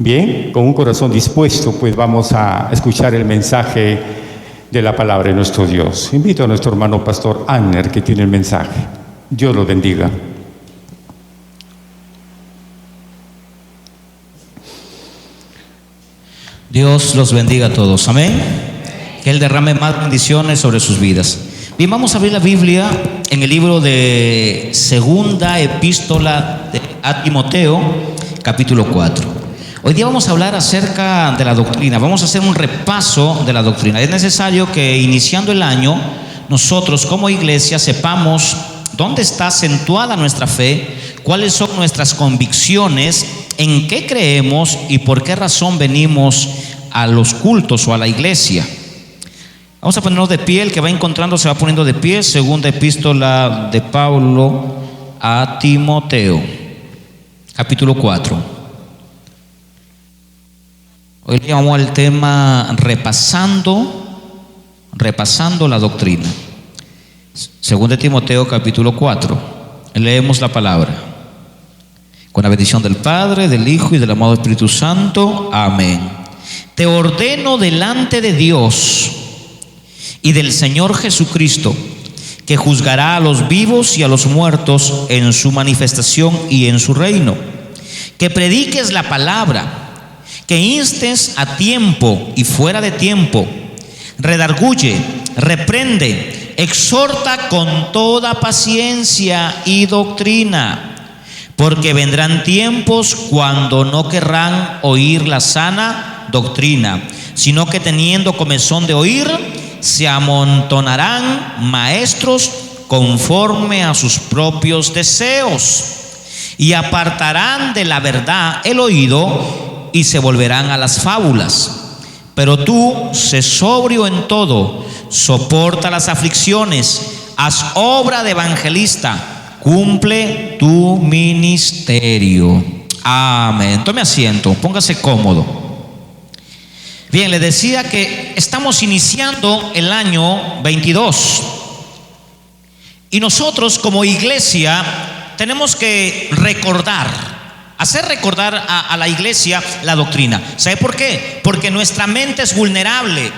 Bien, con un corazón dispuesto, pues vamos a escuchar el mensaje de la palabra de nuestro Dios. Invito a nuestro hermano pastor Anner, que tiene el mensaje. Dios lo bendiga. Dios los bendiga a todos, amén. Que Él derrame más bendiciones sobre sus vidas. Bien, vamos a abrir la Biblia en el libro de Segunda Epístola a Timoteo, capítulo 4. Hoy día vamos a hablar acerca de la doctrina, vamos a hacer un repaso de la doctrina. Es necesario que iniciando el año, nosotros como iglesia sepamos dónde está acentuada nuestra fe, cuáles son nuestras convicciones, en qué creemos y por qué razón venimos a los cultos o a la iglesia. Vamos a ponernos de pie, el que va encontrando se va poniendo de pie. Segunda Epístola de Pablo a Timoteo, capítulo 4. Hoy le llamamos al tema repasando la doctrina. Segunda Timoteo, capítulo 4. Leemos la palabra. Con la bendición del Padre, del Hijo y del amado Espíritu Santo. Amén. Te ordeno delante de Dios y del Señor Jesucristo, que juzgará a los vivos y a los muertos en su manifestación y en su reino, que prediques la palabra, que instes a tiempo y fuera de tiempo, redarguye, reprende, exhorta con toda paciencia y doctrina, porque vendrán tiempos cuando no querrán oír la sana doctrina, sino que teniendo comezón de oír, se amontonarán maestros conforme a sus propios deseos, y apartarán de la verdad el oído y se volverán a las fábulas. Pero tú, sé sobrio en todo, soporta las aflicciones, haz obra de evangelista, cumple tu ministerio. Amén. Tome asiento, póngase cómodo. Bien, le decía que estamos iniciando el año 22 y nosotros como iglesia tenemos que hacer recordar a la iglesia la doctrina. ¿Sabe por qué? Porque nuestra mente es vulnerable.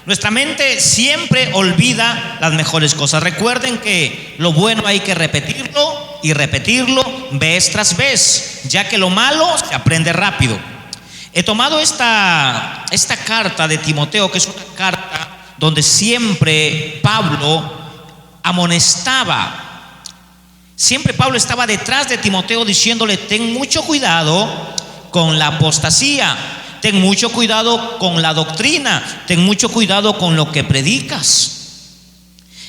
Nuestra mente siempre olvida las mejores cosas. Recuerden que lo bueno hay que repetirlo y repetirlo vez tras vez, ya que lo malo se aprende rápido. He tomado esta carta de Timoteo, que es una carta donde siempre Pablo amonestaba. Siempre Pablo estaba detrás de Timoteo diciéndole: ten mucho cuidado con la apostasía, ten mucho cuidado con la doctrina, ten mucho cuidado con lo que predicas.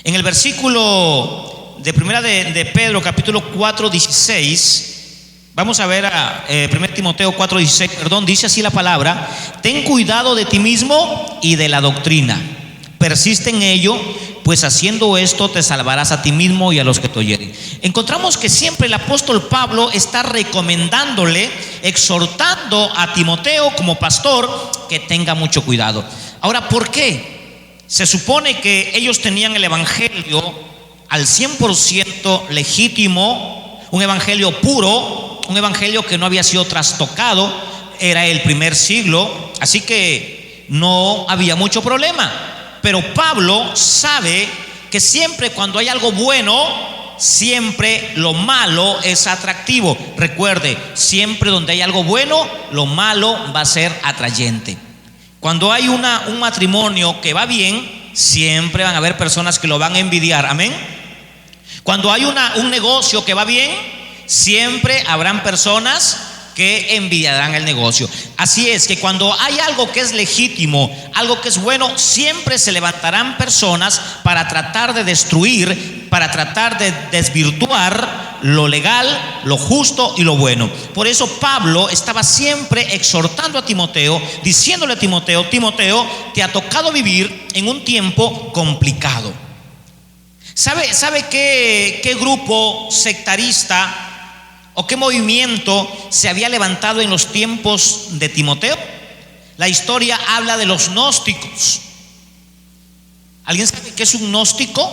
En el versículo de primera de Pedro, capítulo 4, 16, vamos a ver a 1 Timoteo 4, 16, dice así la palabra: ten cuidado de ti mismo y de la doctrina, persiste en ello, pues haciendo esto te salvarás a ti mismo y a los que te oyeren. Encontramos que siempre el apóstol Pablo está recomendándole, exhortando a Timoteo como pastor que tenga mucho cuidado. Ahora, ¿por qué? Se supone que ellos tenían el evangelio al 100% legítimo, un evangelio puro, un evangelio que no había sido trastocado. Era el primer siglo, así que no había mucho problema. Pero Pablo sabe que siempre cuando hay algo bueno, siempre lo malo es atractivo. Recuerde, siempre donde hay algo bueno, lo malo va a ser atrayente. Cuando hay un matrimonio que va bien, siempre van a haber personas que lo van a envidiar. Amén. Cuando hay un negocio que va bien, siempre habrán personas que envidiarán el negocio. Así es que cuando hay algo que es legítimo, algo que es bueno, siempre se levantarán personas para tratar de destruir, para tratar de desvirtuar lo legal, lo justo y lo bueno. Por eso Pablo estaba siempre exhortando a Timoteo, diciéndole a Timoteo: Timoteo, te ha tocado vivir en un tiempo complicado. ¿Sabe qué grupo sectarista o qué movimiento se había levantado en los tiempos de Timoteo? La historia habla de los gnósticos. ¿Alguien sabe qué es un gnóstico?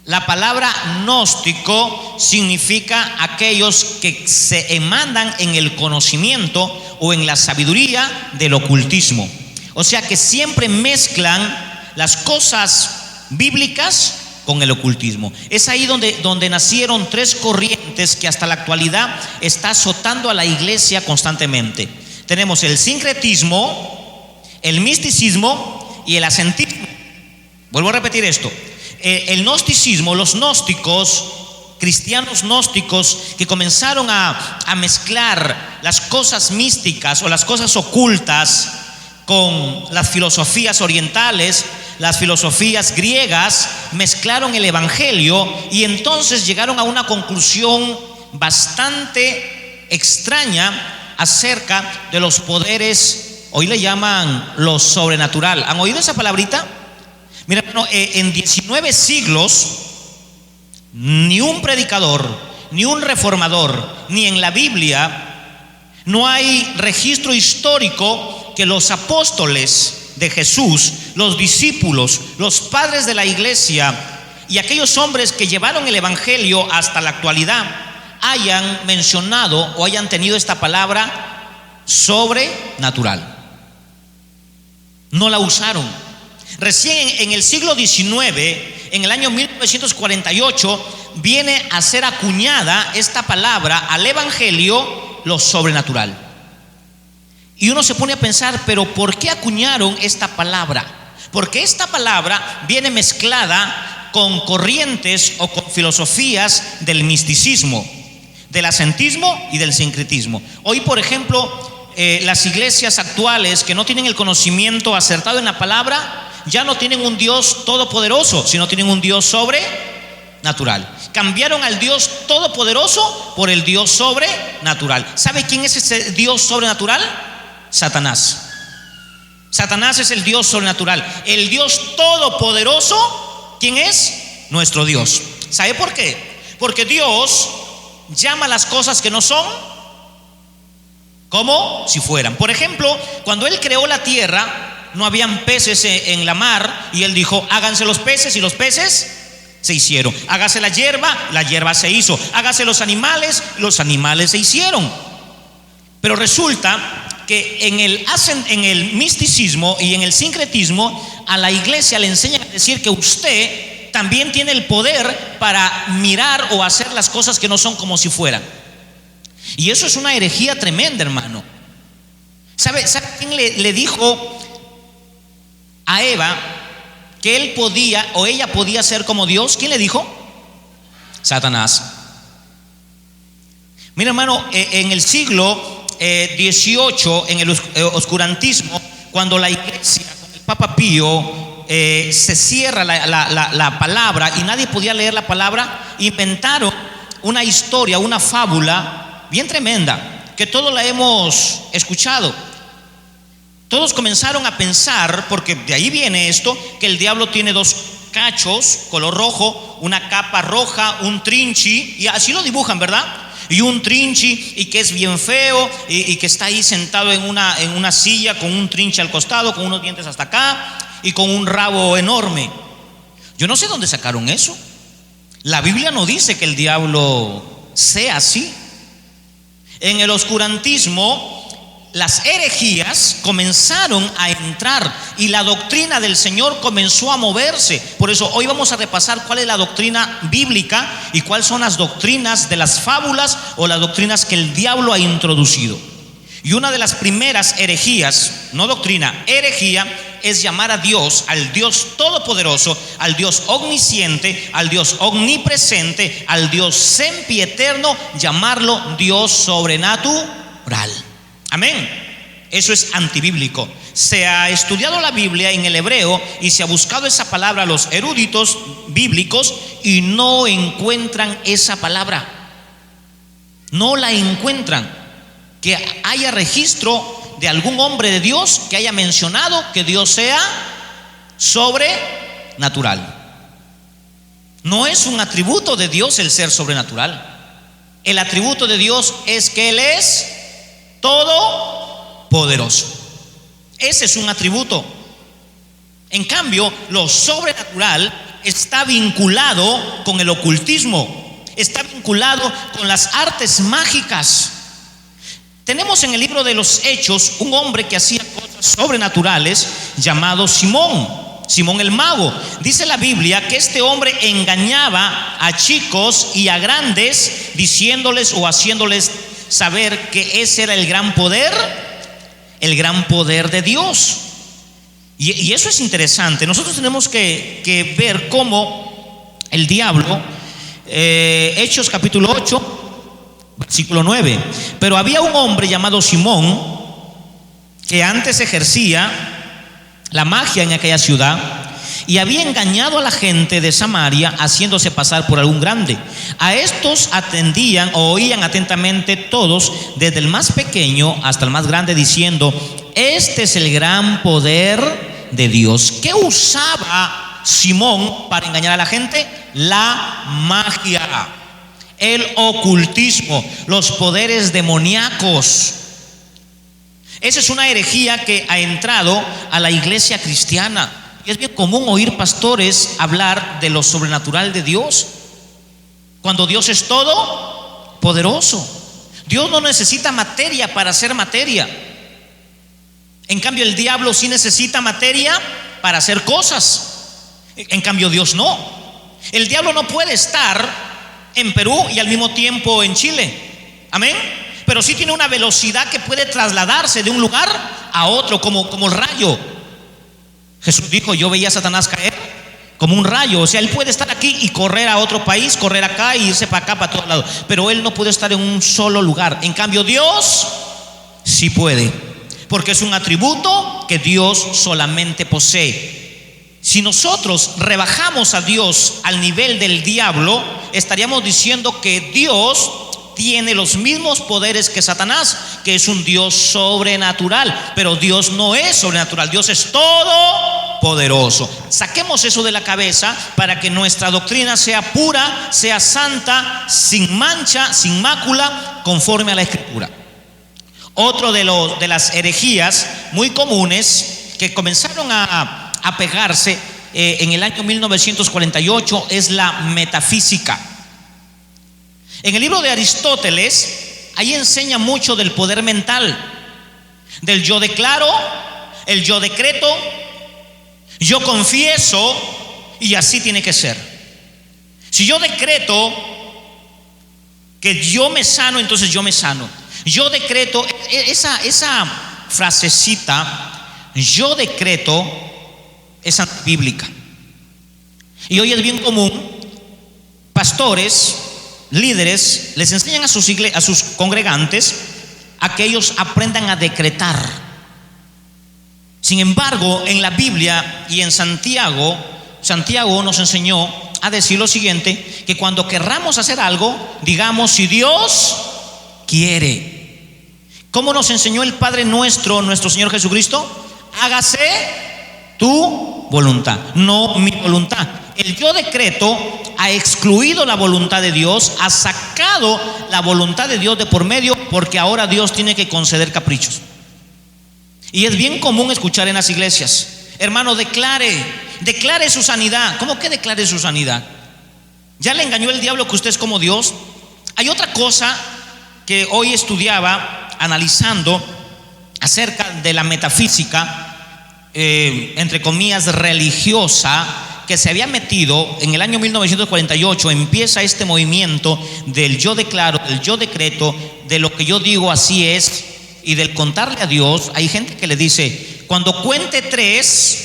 La palabra gnóstico significa aquellos que se emandan en el conocimiento o en la sabiduría del ocultismo. O sea que siempre mezclan las cosas bíblicas con el ocultismo. Es ahí donde nacieron tres corrientes que hasta la actualidad está azotando a la iglesia constantemente. Tenemos el sincretismo, el misticismo y el ascentismo. Vuelvo a repetir esto. El gnosticismo, los gnósticos, cristianos gnósticos que comenzaron a mezclar las cosas místicas o las cosas ocultas con las filosofías orientales, las filosofías griegas, mezclaron el evangelio y entonces llegaron a una conclusión bastante extraña acerca de los poderes, hoy le llaman lo sobrenatural. ¿Han oído esa palabrita? Mira, en 19 siglos, ni un predicador, ni un reformador, ni en la Biblia, no hay registro histórico que los apóstoles de Jesús, los discípulos, los padres de la iglesia y aquellos hombres que llevaron el evangelio hasta la actualidad hayan mencionado o hayan tenido esta palabra sobrenatural. No la usaron. Recién en el siglo XIX, en el año 1948, viene a ser acuñada esta palabra al evangelio, lo sobrenatural. Y uno se pone a pensar, pero ¿por qué acuñaron esta palabra? Porque esta palabra viene mezclada con corrientes o con filosofías del misticismo, del ascentismo y del sincretismo. Hoy, por ejemplo, las iglesias actuales que no tienen el conocimiento acertado en la palabra, ya no tienen un Dios todopoderoso, sino tienen un Dios sobrenatural. Cambiaron al Dios todopoderoso por el Dios sobrenatural. ¿Sabe quién es ese Dios sobrenatural? Satanás. Satanás es el Dios sobrenatural. El Dios todopoderoso, ¿quién es? Nuestro Dios. ¿Sabe por qué? Porque Dios llama las cosas que no son como si fueran. Por ejemplo, cuando Él creó la tierra, no habían peces en la mar y Él dijo: háganse los peces, y los peces se hicieron. Hágase la hierba se hizo. Hágase los animales se hicieron. Pero resulta que en el misticismo y en el sincretismo a la iglesia le enseñan a decir que usted también tiene el poder para mirar o hacer las cosas que no son como si fueran. Y eso es una herejía tremenda, hermano. ¿Sabe quién le dijo a Eva que él podía o ella podía ser como Dios? ¿Quién le dijo? Satanás. Mira, hermano, en el siglo XVIII, en el oscurantismo, cuando la iglesia, con el Papa Pío, se cierra la palabra y nadie podía leer la palabra, inventaron una historia, una fábula bien tremenda, que todos la hemos escuchado. Todos comenzaron a pensar, porque de ahí viene esto, que el diablo tiene dos cachos, color rojo, una capa roja, un trinchi, y así lo dibujan, ¿verdad? Y un trinchi, y que es bien feo, y que está ahí sentado en una silla con un trinchi al costado, con unos dientes hasta acá, y con un rabo enorme. Yo no sé dónde sacaron eso. La Biblia no dice que el diablo sea así. En el oscurantismo, las herejías comenzaron a entrar y la doctrina del Señor comenzó a moverse. Por eso hoy vamos a repasar cuál es la doctrina bíblica y cuáles son las doctrinas de las fábulas o las doctrinas que el diablo ha introducido. Y una de las primeras herejías, no doctrina, herejía, es llamar a Dios, al Dios todopoderoso, al Dios omnisciente, al Dios omnipresente, al Dios sempieterno, llamarlo Dios sobrenatural. Amén. Eso es antibíblico. Se ha estudiado la Biblia en el hebreo y se ha buscado esa palabra a los eruditos bíblicos y no encuentran esa palabra. No la encuentran. Que haya registro de algún hombre de Dios que haya mencionado que Dios sea sobrenatural. No es un atributo de Dios el ser sobrenatural. El atributo de Dios es que Él es todopoderoso. Ese es un atributo. En cambio, lo sobrenatural está vinculado con el ocultismo, está vinculado con las artes mágicas. Tenemos en el libro de los Hechos un hombre que hacía cosas sobrenaturales llamado Simón el mago. Dice la Biblia que este hombre engañaba a chicos y a grandes, diciéndoles o haciéndoles saber que ese era el gran poder de Dios. Y eso es interesante. Nosotros tenemos que ver cómo el diablo, Hechos capítulo 8, versículo 9. Pero había un hombre llamado Simón que antes ejercía la magia en aquella ciudad y había engañado a la gente de Samaria haciéndose pasar por algún grande. A estos atendían o oían atentamente todos, desde el más pequeño hasta el más grande, diciendo: este es el gran poder de Dios. ¿Qué usaba Simón para engañar a la gente? La magia, el ocultismo, los poderes demoníacos. Esa es una herejía que ha entrado a la iglesia cristiana. Y es bien común oír pastores hablar de lo sobrenatural de Dios, cuando Dios es todo poderoso. Dios no necesita materia para hacer materia. En cambio, el diablo sí necesita materia para hacer cosas. En cambio, Dios no. El diablo no puede estar en Perú y al mismo tiempo en Chile. Amén. Pero sí tiene una velocidad que puede trasladarse de un lugar a otro, como el rayo. Jesús dijo: yo veía a Satanás caer como un rayo. O sea, él puede estar aquí y correr a otro país, correr acá y irse para acá, para todos lados. Pero él no puede estar en un solo lugar. En cambio, Dios sí puede, porque es un atributo que Dios solamente posee. Si nosotros rebajamos a Dios al nivel del diablo, estaríamos diciendo que Dios tiene los mismos poderes que Satanás, que es un Dios sobrenatural. Pero Dios no es sobrenatural, Dios es todopoderoso. Saquemos eso de la cabeza para que nuestra doctrina sea pura, sea santa, sin mancha, sin mácula, conforme a la Escritura. Otro de las herejías muy comunes que comenzaron a pegarse en el año 1948 es la metafísica. En el libro de Aristóteles, ahí enseña mucho del poder mental, del yo declaro, el yo decreto, yo confieso y así tiene que ser. Si yo decreto que yo me sano, entonces yo me sano. Yo decreto, esa frasecita, yo decreto, es antibíblica. Y hoy es bien común, pastores, líderes, les enseñan a sus congregantes a que ellos aprendan a decretar. Sin embargo, en la Biblia y en Santiago nos enseñó a decir lo siguiente: que cuando querramos hacer algo, digamos: si Dios quiere. ¿Cómo nos enseñó el Padre nuestro Señor Jesucristo? Hágase tu voluntad, no mi voluntad. El yo decreto ha excluido la voluntad de Dios, ha sacado la voluntad de Dios de por medio, porque ahora Dios tiene que conceder caprichos. Y es bien común escuchar en las iglesias: hermano, declare su sanidad. ¿Cómo que declare su sanidad? ¿Ya le engañó el diablo que usted es como Dios? Hay otra cosa que hoy estudiaba, analizando acerca de la metafísica, entre comillas, religiosa, que se había metido en el año 1948. Empieza este movimiento del yo declaro, del yo decreto, de lo que yo digo así es, y del contarle a Dios. Hay gente que le dice: cuando cuente 3,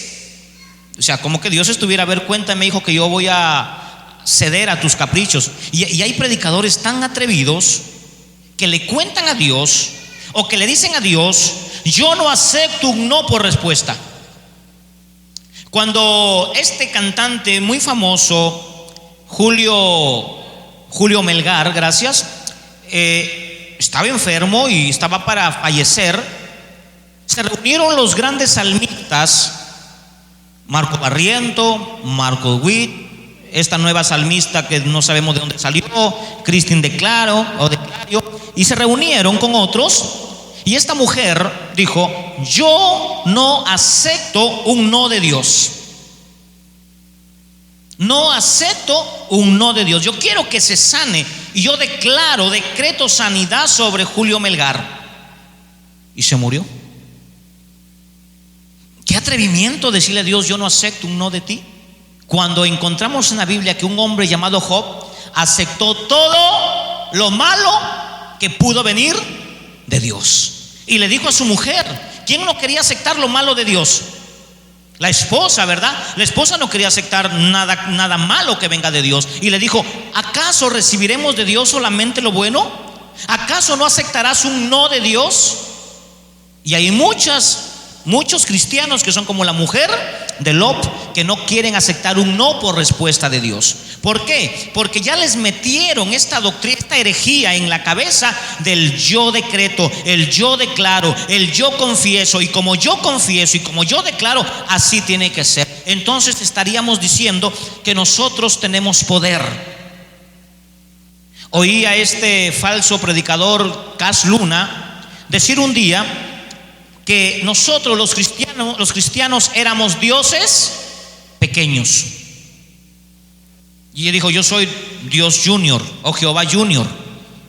o sea, como que Dios estuviera: a ver, cuéntame, hijo, que yo voy a ceder a tus caprichos. Y hay predicadores tan atrevidos que le cuentan a Dios, o que le dicen a Dios: yo no acepto un no por respuesta. Cuando este cantante muy famoso, Julio Melgar, gracias, estaba enfermo y estaba para fallecer, se reunieron los grandes salmistas, Marco Barriento, Marco Witt, esta nueva salmista que no sabemos de dónde salió, Cristín Declaro, y se reunieron con otros. Y esta mujer dijo: yo no acepto un no de Dios. No acepto un no de Dios. Yo quiero que se sane y yo decreto sanidad sobre Julio Melgar. Y se murió. Qué atrevimiento decirle a Dios: yo no acepto un no de ti. Cuando encontramos en la Biblia que un hombre llamado Job aceptó todo lo malo que pudo venir de Dios, y le dijo a su mujer: ¿quién no quería aceptar lo malo de Dios? La esposa, ¿verdad? La esposa no quería aceptar nada malo que venga de Dios, y le dijo: ¿acaso recibiremos de Dios solamente lo bueno? ¿Acaso no aceptarás un no de Dios? Y hay muchos cristianos que son como la mujer de Lot, que no quieren aceptar un no por respuesta de Dios. ¿Por qué? Porque ya les metieron esta doctrina, esta herejía en la cabeza del yo decreto, el yo declaro, el yo confieso, y como yo confieso y como yo declaro, así tiene que ser. Entonces estaríamos diciendo que nosotros tenemos poder. Oí a este falso predicador Cas Luna decir un día que nosotros los cristianos éramos dioses pequeños. Y él dijo: yo soy Dios Junior o Jehová Junior,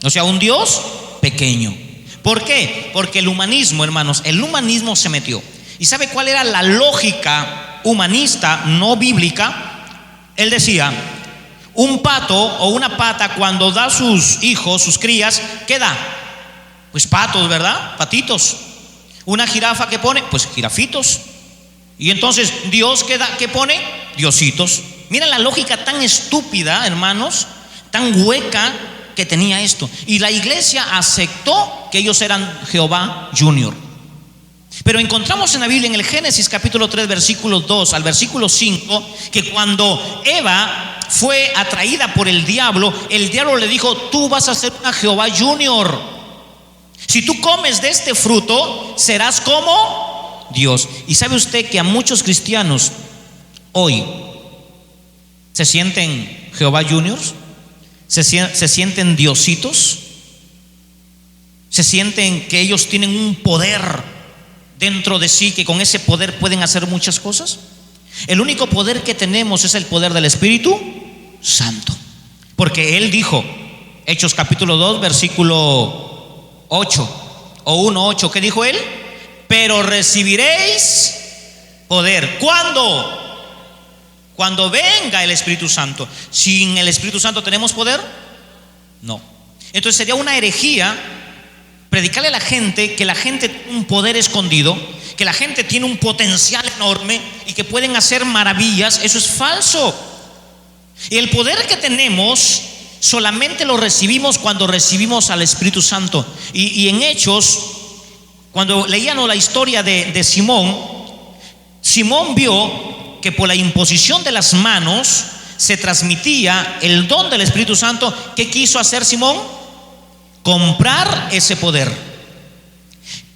o sea, un Dios pequeño. ¿Por qué? Porque el humanismo, hermanos, el humanismo se metió. ¿Y sabe cuál era la lógica humanista no bíblica? Él decía: un pato o una pata, cuando da sus hijos, sus crías, ¿qué da? Pues patos, ¿verdad? Patitos. Una jirafa, ¿qué pone? Pues jirafitos. Y entonces Dios, ¿qué pone? Diositos. Mira la lógica tan estúpida, hermanos, tan hueca que tenía esto. Y la iglesia aceptó que ellos eran Jehová Junior. Pero encontramos en la Biblia, en el Génesis capítulo 3 versículo 2 al versículo 5, que cuando Eva fue atraída por el diablo le dijo: tú vas a ser una Jehová Junior. Si tú comes de este fruto, serás como Dios. Y sabe usted que a muchos cristianos hoy se sienten Jehová Juniors, se sienten diositos, se sienten que ellos tienen un poder dentro de sí, que con ese poder pueden hacer muchas cosas. El único poder que tenemos es el poder del Espíritu Santo, porque Él dijo, Hechos capítulo 2 versículo 8 o 1:8, ¿qué dijo Él? Pero recibiréis poder. ¿Cuándo? Cuando venga el Espíritu Santo. ¿Sin el Espíritu Santo tenemos poder? No. Entonces sería una herejía predicarle a la gente que la gente tiene un poder escondido, que la gente tiene un potencial enorme y que pueden hacer maravillas. Eso es falso. Y el poder que tenemos solamente lo recibimos cuando recibimos al Espíritu Santo. Y en Hechos, cuando leíamos la historia de Simón vio que por la imposición de las manos se transmitía el don del Espíritu Santo. ¿Qué quiso hacer Simón? Comprar ese poder.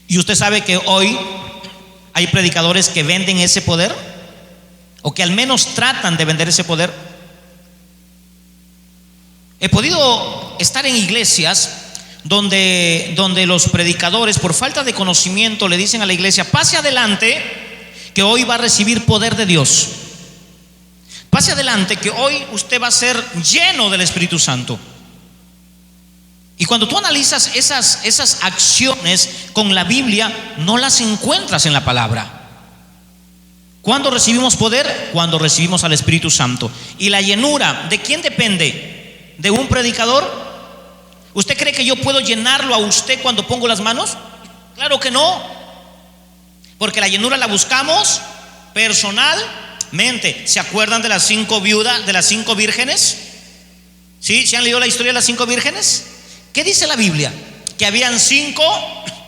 Y usted sabe que hoy hay predicadores que venden ese poder, o que al menos tratan de vender ese poder. He podido estar en iglesias donde los predicadores, por falta de conocimiento, le dicen a la iglesia: pase adelante, que hoy va a recibir poder de Dios. Pase adelante, que hoy usted va a ser lleno del Espíritu Santo. Y cuando tú analizas esas acciones con la Biblia, no las encuentras en la palabra. ¿Cuándo recibimos poder? Cuando recibimos al Espíritu Santo. ¿Y la llenura de quién depende? ¿De un predicador? ¿Usted cree que yo puedo llenarlo a usted cuando pongo las manos? Claro que no, porque la llenura la buscamos personalmente. ¿Se acuerdan de las 5 viudas, de las 5 vírgenes? ¿Sí? ¿Se han leído la historia de las 5 vírgenes? ¿Qué dice la Biblia? Que habían 5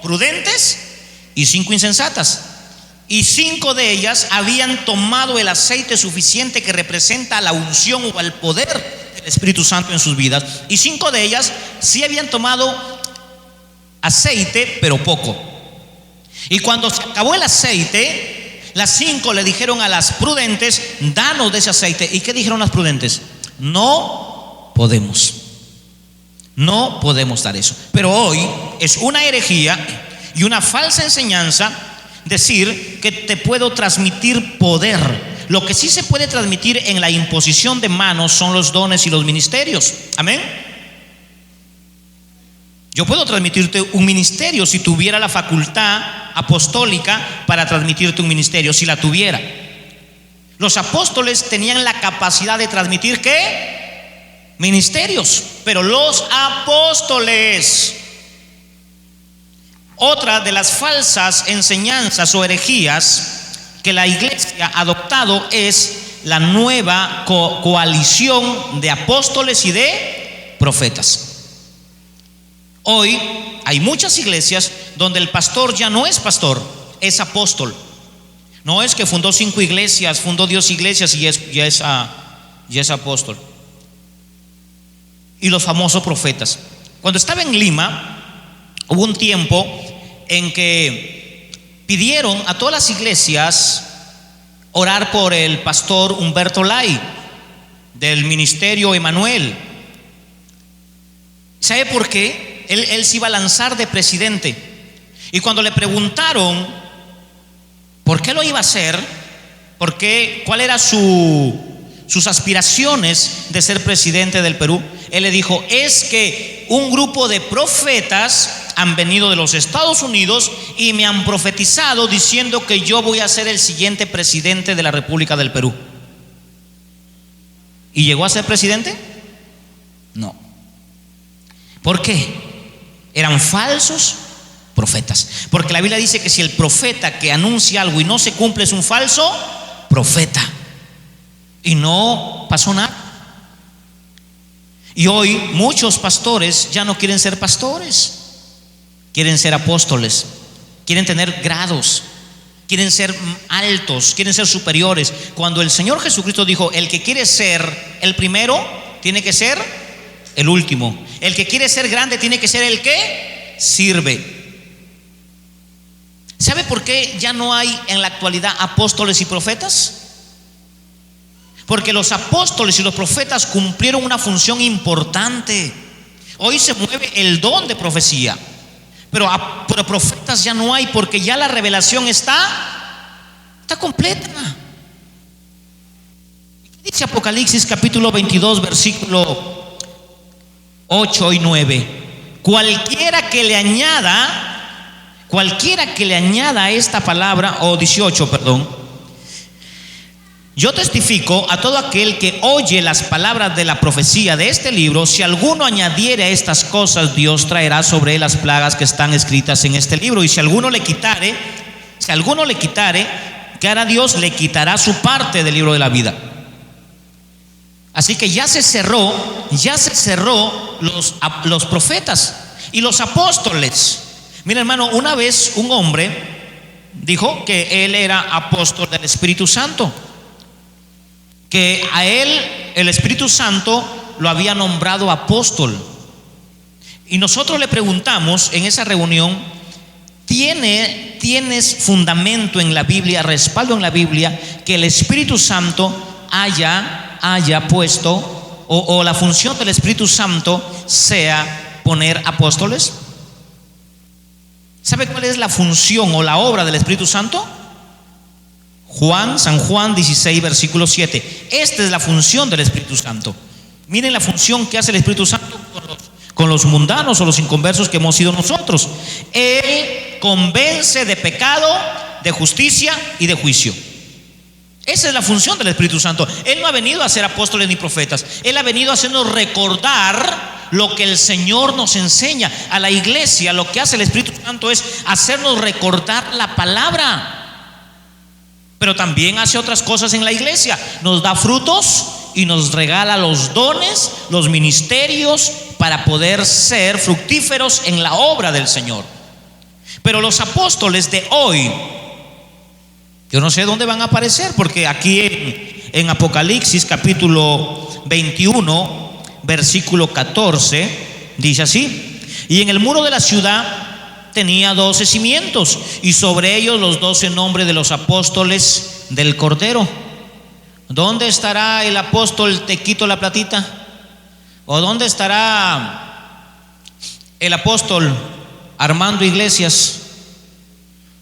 prudentes y 5 insensatas, y 5 de ellas habían tomado el aceite suficiente que representa la unción o el poder del Espíritu Santo en sus vidas, y 5 de ellas sí habían tomado aceite, pero poco. Y cuando se acabó el aceite, las 5 le dijeron a las prudentes: danos de ese aceite. ¿Y qué dijeron las prudentes? No podemos dar eso. Pero hoy es una herejía y una falsa enseñanza decir que te puedo transmitir poder. Lo que sí se puede transmitir en la imposición de manos son los dones y los ministerios. Amén. Yo puedo transmitirte un ministerio si tuviera la facultad apostólica para transmitirte un ministerio, si la tuviera. Los apóstoles tenían la capacidad de transmitir ¿qué? Ministerios, pero los apóstoles. Otra de las falsas enseñanzas o herejías que la iglesia ha adoptado es la nueva coalición de apóstoles y de profetas. Hoy hay muchas iglesias donde el pastor ya no es pastor, es apóstol. No es que fundó 5 iglesias, fundó 10 iglesias y ya es apóstol. Y los famosos profetas. Cuando estaba en Lima, hubo un tiempo en que pidieron a todas las iglesias orar por el pastor Humberto Lai del ministerio Emanuel. ¿Sabe por qué? Él se iba a lanzar de presidente. Y cuando le preguntaron por qué lo iba a hacer, cuál era sus aspiraciones de ser presidente del Perú, él le dijo: es que un grupo de profetas han venido de los Estados Unidos y me han profetizado diciendo que yo voy a ser el siguiente presidente de la República del Perú. ¿Y llegó a ser presidente? No. ¿Por qué? Eran falsos profetas. Porque la Biblia dice que si el profeta que anuncia algo y no se cumple es un falso profeta. Y no pasó nada. Y hoy muchos pastores ya no quieren ser pastores, quieren ser apóstoles, quieren tener grados, quieren ser altos, quieren ser superiores. Cuando el Señor Jesucristo dijo: el que quiere ser el primero tiene que ser el último. El que quiere ser grande tiene que ser el que sirve. ¿Sabe por qué ya no hay en la actualidad apóstoles y profetas? Porque los apóstoles y los profetas cumplieron una función importante. Hoy se mueve el don de profecía, pero profetas ya no hay, porque ya la revelación está completa. ¿Qué dice Apocalipsis capítulo 22 versículo 8 y 9? Cualquiera que le añada a esta palabra, o 18, perdón. Yo testifico a todo aquel que oye las palabras de la profecía de este libro: si alguno añadiere a estas cosas, Dios traerá sobre él las plagas que están escritas en este libro. Y si alguno le quitare, ¿qué hará Dios? Le quitará su parte del libro de la vida. Así que ya se cerró los profetas y los apóstoles. Mira, hermano, una vez un hombre dijo que él era apóstol del Espíritu Santo, que a él el Espíritu Santo lo había nombrado apóstol. Y nosotros le preguntamos en esa reunión: ¿tienes fundamento en la Biblia, respaldo en la Biblia, que el Espíritu Santo haya puesto, o la función del Espíritu Santo sea poner apóstoles? ¿Sabe cuál es la función o la obra del Espíritu Santo? San Juan 16 versículo 7. Esta es la función del Espíritu Santo. Miren la función que hace el Espíritu Santo con los mundanos o los inconversos que hemos sido nosotros. Él convence de pecado, de justicia y de juicio. Esa es la función del Espíritu Santo. Él no ha venido a ser apóstoles ni profetas. Él ha venido a hacernos recordar lo que el Señor nos enseña. A la iglesia lo que hace el Espíritu Santo es hacernos recordar la palabra. Pero también hace otras cosas en la iglesia. Nos da frutos y nos regala los dones, los ministerios, para poder ser fructíferos en la obra del Señor. Pero los apóstoles de hoy, yo no sé dónde van a aparecer, porque aquí en Apocalipsis capítulo 21 versículo 14 dice así: y en el muro de la ciudad tenía 12 cimientos, y sobre ellos los 12 nombres de los apóstoles del Cordero. ¿Dónde estará el apóstol Te Quito la Platita? ¿O dónde estará el apóstol Armando Iglesias?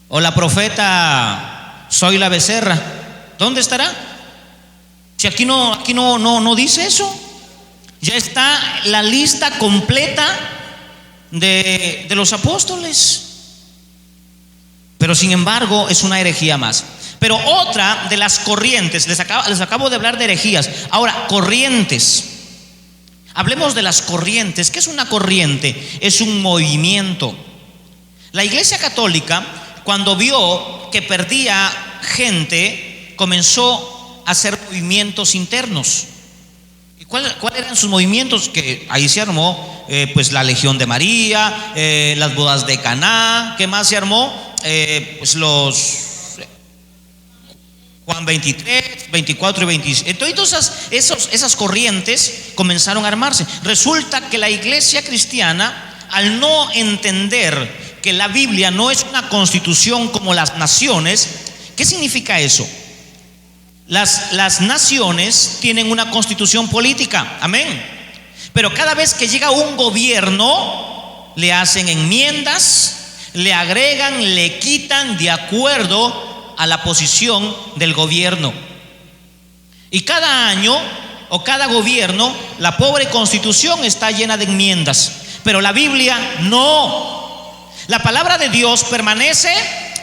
¿O la profeta Soy la Becerra? ¿Dónde estará? Si aquí no dice eso. Ya está la lista completa de los apóstoles. Pero sin embargo es una herejía más. Pero otra de las corrientes, les acabo de hablar de herejías. Ahora, corrientes. Hablemos de las corrientes. ¿Qué es una corriente? Es un movimiento. La Iglesia Católica, cuando vio que perdía gente, comenzó a hacer movimientos internos. ¿Y cuáles eran sus movimientos? Que ahí se armó pues la Legión de María, las bodas de Caná. ¿Qué más se armó? Pues los Juan 23, 24 y 26. Entonces esas corrientes comenzaron a armarse. Resulta que la iglesia cristiana, al no entender que la Biblia no es una constitución como las naciones, ¿qué significa eso? Las naciones tienen una constitución política, amén. Pero cada vez que llega un gobierno, le hacen enmiendas, le agregan, le quitan de acuerdo a la posición del gobierno. Y cada año o cada gobierno, la pobre constitución está llena de enmiendas. Pero la Biblia no. La palabra de Dios permanece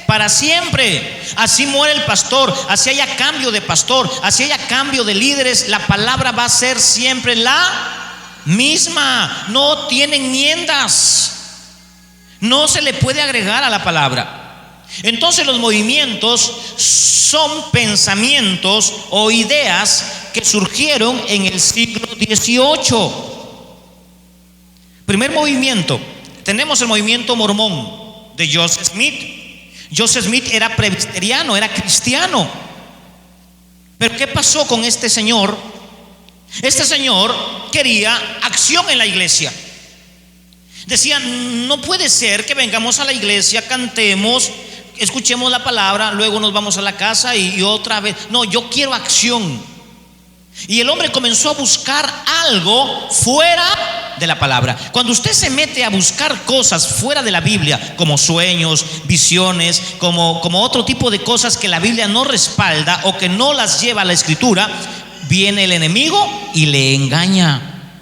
para siempre. Así muere el pastor, así haya cambio de pastor, así haya cambio de líderes, la palabra va a ser siempre la misma. No tiene enmiendas. No se le puede agregar a la palabra. Entonces los movimientos son pensamientos o ideas que surgieron en el siglo XVIII. Primer movimiento, tenemos el movimiento mormón de Joseph Smith. Joseph Smith era presbiteriano, era cristiano. Pero ¿qué pasó con este señor? Este señor quería acción en la iglesia. Decía, no puede ser que vengamos a la iglesia, cantemos, escuchemos la palabra, luego nos vamos a la casa y otra vez. No, yo quiero acción. Y el hombre comenzó a buscar algo fuera de la palabra. Cuando usted se mete a buscar cosas fuera de la Biblia, como sueños, visiones, como otro tipo de cosas que la Biblia no respalda o que no las lleva a la escritura, viene el enemigo y le engaña.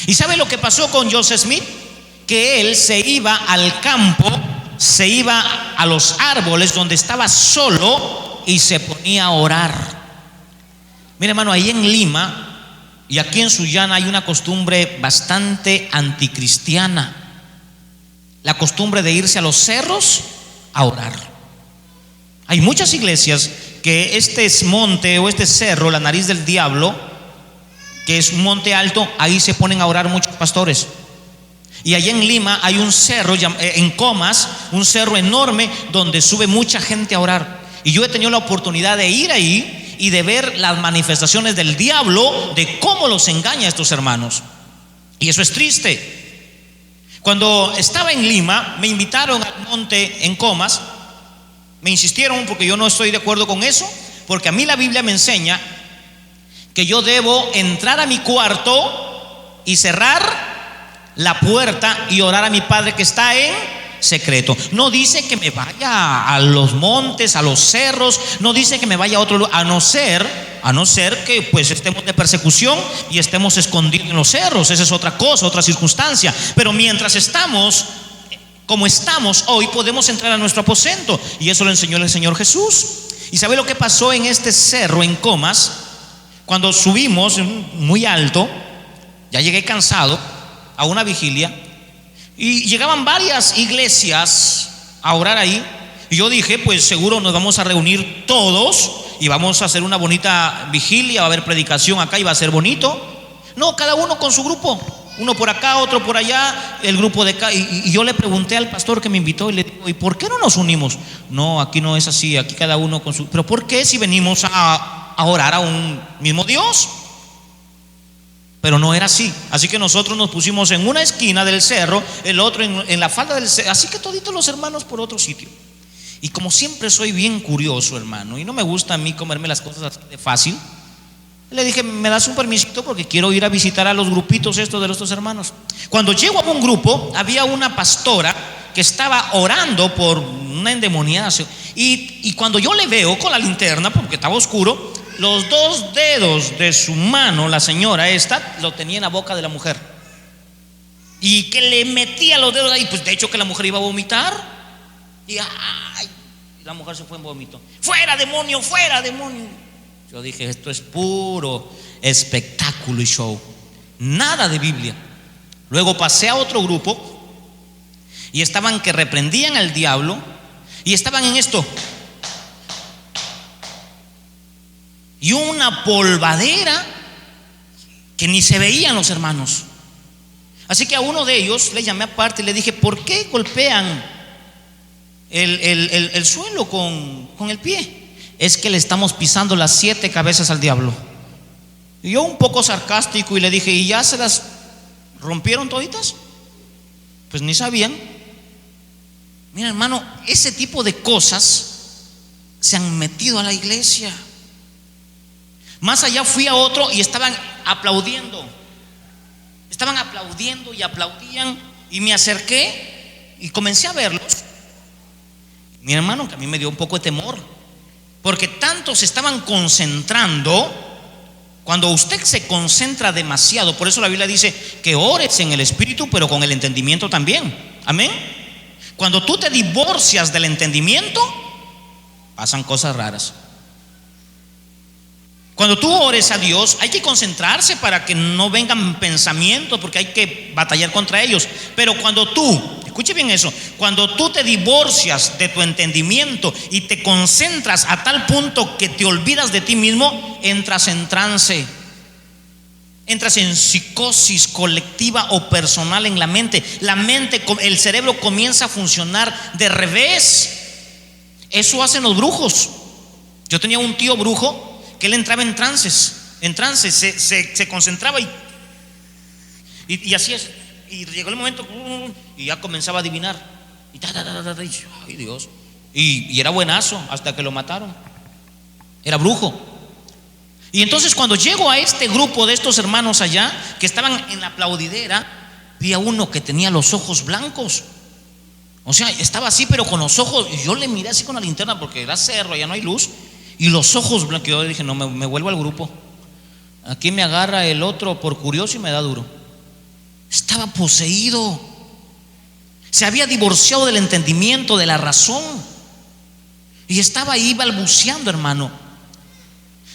¿Y sabe lo que pasó con Joseph Smith? Que él se iba al campo, se iba a los árboles donde estaba solo y se ponía a orar. Mira, hermano, ahí en Lima y aquí en Sullana hay una costumbre bastante anticristiana. La costumbre de irse a los cerros a orar. Hay muchas iglesias que este es monte o este cerro, la nariz del diablo, que es un monte alto, ahí se ponen a orar muchos pastores. Y allá en Lima hay un cerro, en Comas, un cerro enorme donde sube mucha gente a orar. Y yo he tenido la oportunidad de ir ahí y de ver las manifestaciones del diablo, de cómo los engaña a estos hermanos. Y eso es triste. Cuando estaba en Lima, me invitaron al monte en Comas. Me insistieron porque yo no estoy de acuerdo con eso, porque a mí la Biblia me enseña que yo debo entrar a mi cuarto y cerrar la puerta y orar a mi Padre que está en secreto. No dice que me vaya a los montes, a los cerros, no dice que me vaya a otro lugar, a no ser que pues estemos de persecución y estemos escondidos en los cerros. Esa es otra cosa, otra circunstancia. Pero mientras estamos como estamos hoy, podemos entrar a nuestro aposento, y eso lo enseñó el Señor Jesús. ¿Y sabe lo que pasó en este cerro en Comas? Cuando subimos muy alto, ya llegué cansado a una vigilia y llegaban varias iglesias a orar ahí, y yo dije, pues seguro nos vamos a reunir todos y vamos a hacer una bonita vigilia, va a haber predicación acá y va a ser bonito. No, cada uno con su grupo, uno por acá, otro por allá, el grupo de acá. Y yo le pregunté al pastor que me invitó y le digo, ¿y por qué no nos unimos? No, aquí no es así, aquí cada uno con su. ¿Pero por qué si venimos a orar a un mismo Dios? Pero no era así. Así que nosotros nos pusimos en una esquina del cerro, el otro en la falda del cerro, así que toditos los hermanos por otro sitio. Y como siempre soy bien curioso, hermano, y no me gusta a mí comerme las cosas así de fácil, le dije, ¿me das un permisito? Porque quiero ir a visitar a los grupitos estos de nuestros hermanos. Cuando llego a un grupo, había una pastora que estaba orando por una endemoniada. Y cuando yo le veo con la linterna, porque estaba oscuro, los 2 dedos de su mano, la señora esta, lo tenía en la boca de la mujer. Y que le metía los dedos ahí, pues de hecho que la mujer iba a vomitar. Y ay, la mujer se fue en vómito. ¡Fuera, demonio! ¡Fuera, demonio! Yo dije, esto es puro espectáculo y show, nada de Biblia. Luego pasé a otro grupo y estaban que reprendían al diablo y estaban en esto. Y una polvadera que ni se veían los hermanos. Así que a uno de ellos le llamé aparte y le dije, ¿por qué golpean el suelo con el pie? Es que le estamos pisando las 7 cabezas al diablo. Y yo un poco sarcástico y le dije, ¿y ya se las rompieron toditas? Pues ni sabían. Mira, hermano, ese tipo de cosas se han metido a la iglesia. Más allá fui a otro y estaban aplaudiendo. Estaban aplaudiendo y aplaudían. Y me acerqué y comencé a verlos. Mi hermano, que a mí me dio un poco de temor, porque tanto se estaban concentrando. Cuando usted se concentra demasiado, por eso la Biblia dice que ores en el espíritu, pero con el entendimiento también. Amén. Cuando tú te divorcias del entendimiento, pasan cosas raras. Cuando tú ores a Dios, hay que concentrarse para que no vengan pensamientos, porque hay que batallar contra ellos. Pero cuando tú, escuche bien eso, cuando tú te divorcias de tu entendimiento y te concentras a tal punto que te olvidas de ti mismo, entras en trance, entras en psicosis colectiva o personal en la mente. La mente, el cerebro comienza a funcionar de revés. Eso hacen los brujos. Yo tenía un tío brujo que él entraba en trances, se concentraba y así es. Y llegó el momento y ya comenzaba a adivinar. Ay, Dios. Y era buenazo hasta que lo mataron. Era brujo. Y entonces cuando llego a este grupo de estos hermanos allá que estaban en la aplaudidera, vi a uno que tenía los ojos blancos. O sea, estaba así pero con los ojos. Y yo le miré así con la linterna porque era cerro, allá no hay luz. Y los ojos blancos. Yo dije, no, me vuelvo al grupo. Aquí me agarra el otro por curioso y me da duro. Estaba poseído. Se había divorciado del entendimiento, de la razón. Y estaba ahí balbuceando, hermano.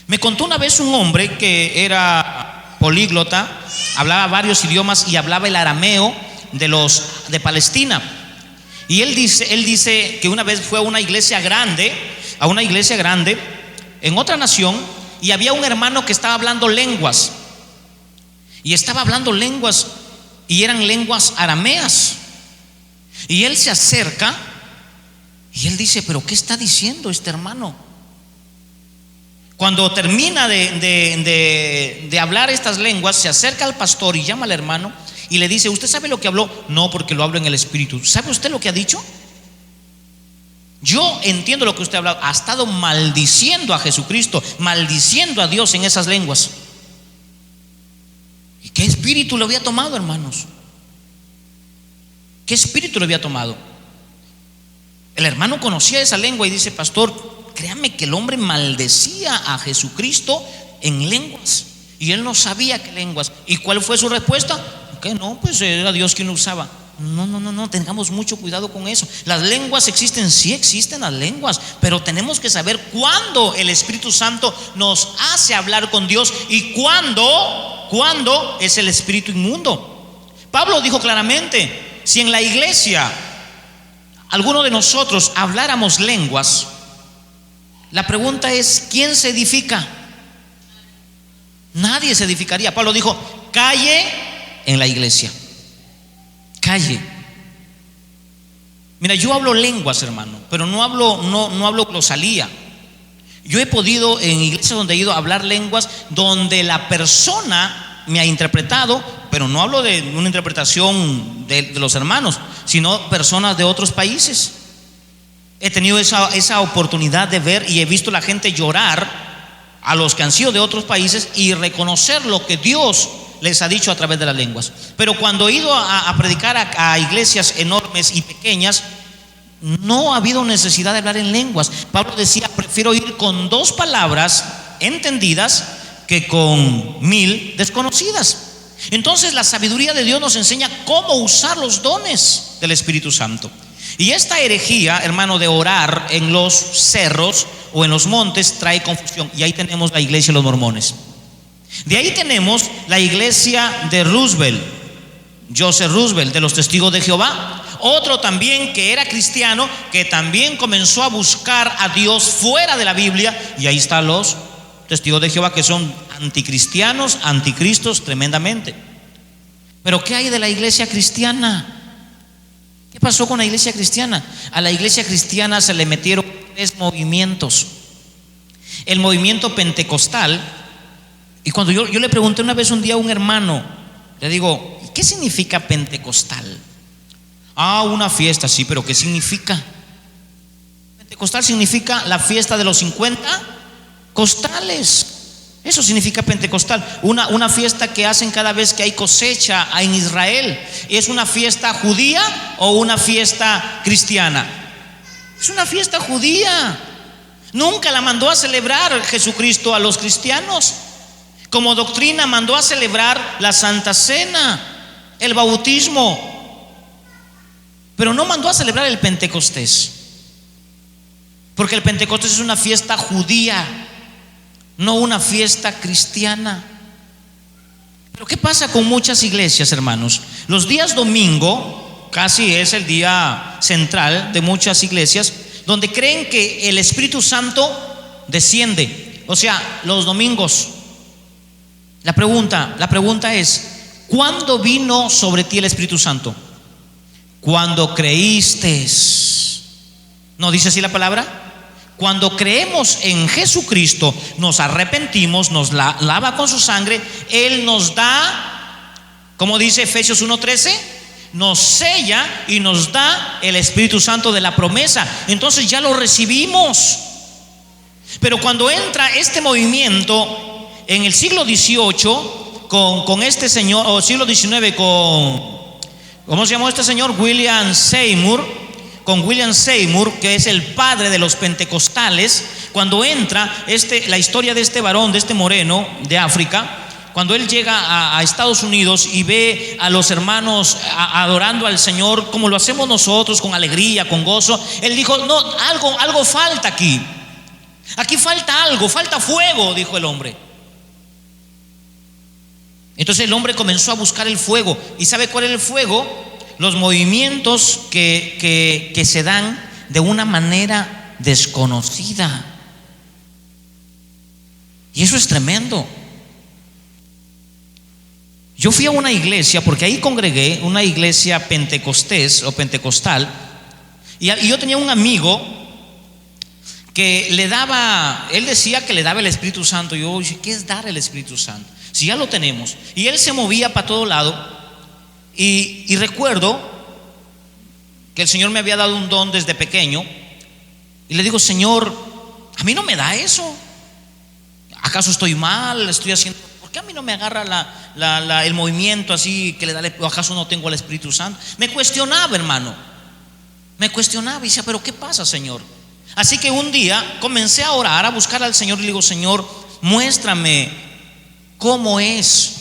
Me contó una vez un hombre que era políglota, hablaba varios idiomas y hablaba el arameo de Palestina. Y él dice que una vez fue a una iglesia grande en otra nación, y había un hermano que estaba hablando lenguas. Y estaba hablando lenguas y eran lenguas arameas. Y él se acerca y él dice, ¿pero qué está diciendo este hermano? Cuando termina de hablar estas lenguas, se acerca al pastor y llama al hermano y le dice, ¿usted sabe lo que habló? No, porque lo hablo en el espíritu. ¿Sabe usted lo que ha dicho? Yo entiendo lo que usted ha hablado. Ha estado maldiciendo a Jesucristo, maldiciendo a Dios en esas lenguas. ¿Y qué espíritu le había tomado, hermanos? ¿Qué espíritu le había tomado? El hermano conocía esa lengua y dice, pastor, créame que el hombre maldecía a Jesucristo en lenguas y él no sabía qué lenguas. ¿Y cuál fue su respuesta? Que no, pues era Dios quien lo usaba. No, tengamos mucho cuidado con eso. Las lenguas existen, sí existen las lenguas, pero tenemos que saber cuándo el Espíritu Santo nos hace hablar con Dios y cuándo es el espíritu inmundo. Pablo dijo claramente, si en la iglesia alguno de nosotros habláramos lenguas, la pregunta es, ¿quién se edifica? Nadie se edificaría. Pablo dijo, calle en la iglesia. Calle. Mira, yo hablo lenguas, hermano, pero no hablo glosalía. Yo he podido en iglesias donde he ido a hablar lenguas donde la persona me ha interpretado, pero no hablo de una interpretación de los hermanos, sino personas de otros países. He tenido esa oportunidad de ver y he visto a la gente llorar, a los que han sido de otros países, y reconocer lo que Dios les ha dicho a través de las lenguas. Pero cuando he ido a predicar a iglesias enormes y pequeñas, no ha habido necesidad de hablar en lenguas. Pablo decía, prefiero ir con 2 palabras entendidas que con 1000 desconocidas. Entonces la sabiduría de Dios nos enseña cómo usar los dones del Espíritu Santo. Y esta herejía, hermano, de orar en los cerros o en los montes trae confusión. Y ahí tenemos la iglesia de los mormones. De ahí tenemos la iglesia de Roosevelt, Joseph Roosevelt, de los Testigos de Jehová. Otro también que era cristiano, que también comenzó a buscar a Dios fuera de la Biblia. Y ahí están los Testigos de Jehová, que son anticristianos, anticristos tremendamente. Pero ¿qué hay de la iglesia cristiana? ¿Qué pasó con la iglesia cristiana? A la iglesia cristiana se le metieron 3 movimientos. El movimiento pentecostal. Y cuando yo le pregunté una vez un día a un hermano, le digo, ¿qué significa pentecostal? Una fiesta, sí, pero ¿qué significa? Pentecostal significa la fiesta de los 50 costales. Eso significa pentecostal. Una fiesta que hacen cada vez que hay cosecha en Israel. ¿Es una fiesta judía o una fiesta cristiana? Es una fiesta judía. Nunca la mandó a celebrar Jesucristo a los cristianos. Como doctrina mandó a celebrar la Santa Cena, el bautismo, pero no mandó a celebrar el Pentecostés, porque el Pentecostés es una fiesta judía, no una fiesta cristiana. Pero ¿qué pasa con muchas iglesias, hermanos? Los días domingo casi es el día central de muchas iglesias, donde creen que el Espíritu Santo desciende, o sea, los domingos. La pregunta es, ¿cuándo vino sobre ti el Espíritu Santo? Cuando creíste. ¿No dice así la palabra? Cuando creemos en Jesucristo, nos arrepentimos, nos lava con su sangre, Él nos da, como dice Efesios 1:13, nos sella y nos da el Espíritu Santo de la promesa. Entonces ya lo recibimos. Pero cuando entra este movimiento en el siglo XVIII con este señor, o siglo XIX ¿cómo se llamó este señor? William Seymour, que es el padre de los pentecostales. Cuando entra la historia de este varón, de este moreno de África, cuando él llega a Estados Unidos y ve a los hermanos adorando al Señor como lo hacemos nosotros, con alegría, con gozo, él dijo, no, algo falta aquí. Aquí falta algo, falta fuego, dijo el hombre. Entonces el hombre comenzó a buscar el fuego. ¿Y sabe cuál es el fuego? Los movimientos que se dan de una manera desconocida. Y eso es tremendo. Yo fui a una iglesia, porque ahí congregué, una iglesia pentecostés o pentecostal, y yo tenía un amigo que él decía que le daba el Espíritu Santo. Yo dije, ¿qué es dar el Espíritu Santo? Si ya lo tenemos. Y él se movía para todo lado. Y recuerdo que el Señor me había dado un don desde pequeño. Y le digo, Señor, a mí no me da eso. ¿Acaso estoy mal? ¿Estoy haciendo? ¿Por qué a mí no me agarra el movimiento así que le da? ¿O acaso no tengo el Espíritu Santo? Me cuestionaba, hermano. Me cuestionaba y decía, ¿pero qué pasa, Señor? Así que un día comencé a orar, a buscar al Señor. Y le digo, Señor, muéstrame cómo es.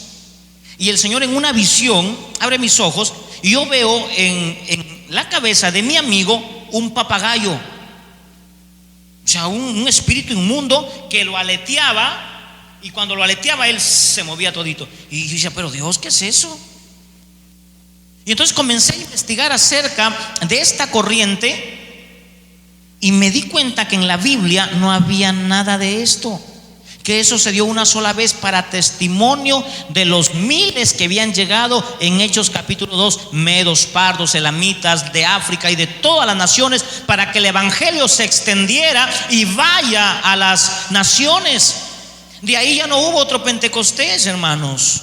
Y el Señor en una visión abre mis ojos y yo veo en la cabeza de mi amigo un papagayo, o sea, un espíritu inmundo que lo aleteaba, y cuando lo aleteaba él se movía todito. Y yo decía, pero Dios, ¿qué es eso? Y entonces comencé a investigar acerca de esta corriente y me di cuenta que en la Biblia no había nada de esto, que eso se dio una sola vez para testimonio de los miles que habían llegado en Hechos capítulo 2, medos, pardos, elamitas de África y de todas las naciones, para que el evangelio se extendiera y vaya a las naciones. De ahí ya no hubo otro Pentecostés, hermanos.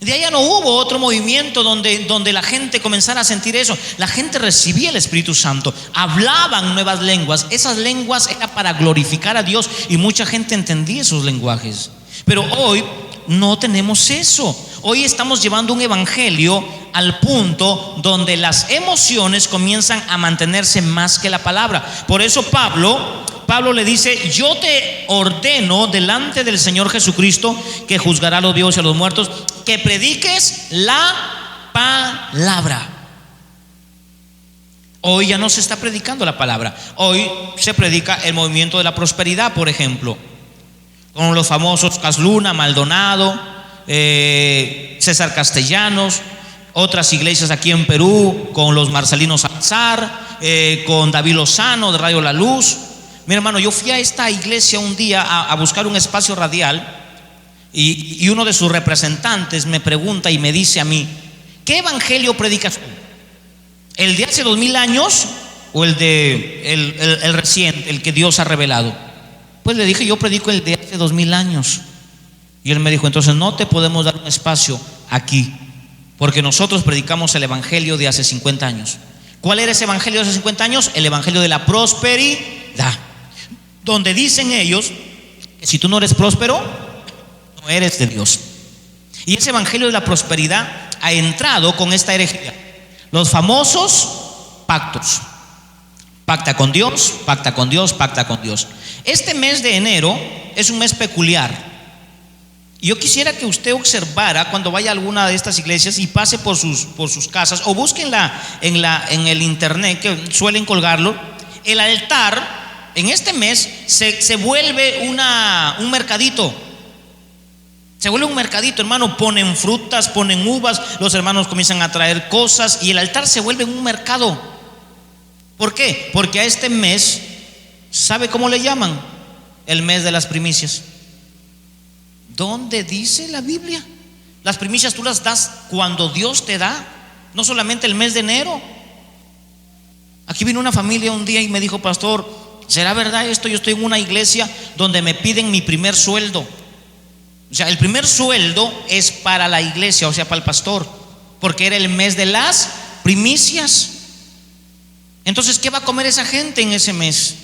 De ahí ya no hubo otro movimiento donde la gente comenzara a sentir eso. La gente recibía el Espíritu Santo, hablaban nuevas lenguas. Esas lenguas eran para glorificar a Dios y mucha gente entendía esos lenguajes. Pero hoy no tenemos eso. Hoy estamos llevando un evangelio al punto donde las emociones comienzan a mantenerse más que la palabra. Por eso Pablo Pablo le dice: yo te ordeno delante del Señor Jesucristo, que juzgará a los vivos y a los muertos, que prediques la palabra. Hoy ya no se está predicando la palabra. Hoy se predica el movimiento de la prosperidad, por ejemplo, con los famosos Casluna, Maldonado, César Castellanos, otras iglesias aquí en Perú, con los Marcelinos Salazar, con David Lozano de Radio La Luz. Mi hermano, yo fui a esta iglesia un día a buscar un espacio radial, y uno de sus representantes me pregunta y me dice a mí: ¿qué evangelio predicas tú? ¿El de hace 2000 años o el reciente, el que Dios ha revelado? Pues le dije: yo predico el de hace 2000 años. Y él me dijo: entonces no te podemos dar un espacio aquí, porque nosotros predicamos el evangelio de hace 50 años. ¿Cuál era ese evangelio de hace 50 años? El evangelio de la prosperidad, donde dicen ellos que si tú no eres próspero, no eres de Dios. Y ese evangelio de la prosperidad ha entrado con esta herejía, los famosos pactos. Pacta con Dios, pacta con Dios, pacta con Dios. Este mes de enero es un mes peculiar. Yo quisiera que usted observara cuando vaya a alguna de estas iglesias y pase por sus casas, o búsquenla en el internet, que suelen colgarlo. El altar en este mes se vuelve un mercadito. Se vuelve un mercadito, hermano. Ponen frutas, ponen uvas, los hermanos comienzan a traer cosas y el altar se vuelve un mercado. ¿Por qué? Porque a este mes, ¿sabe cómo le llaman? El mes de las primicias. ¿Dónde dice la Biblia? Las primicias tú las das cuando Dios te da, no solamente el mes de enero. Aquí vino una familia un día y me dijo: pastor, ¿será verdad esto? Yo estoy en una iglesia donde me piden mi primer sueldo. O sea, el primer sueldo es para la iglesia, o sea, para el pastor, porque era el mes de las primicias. Entonces, ¿qué va a comer esa gente en ese mes?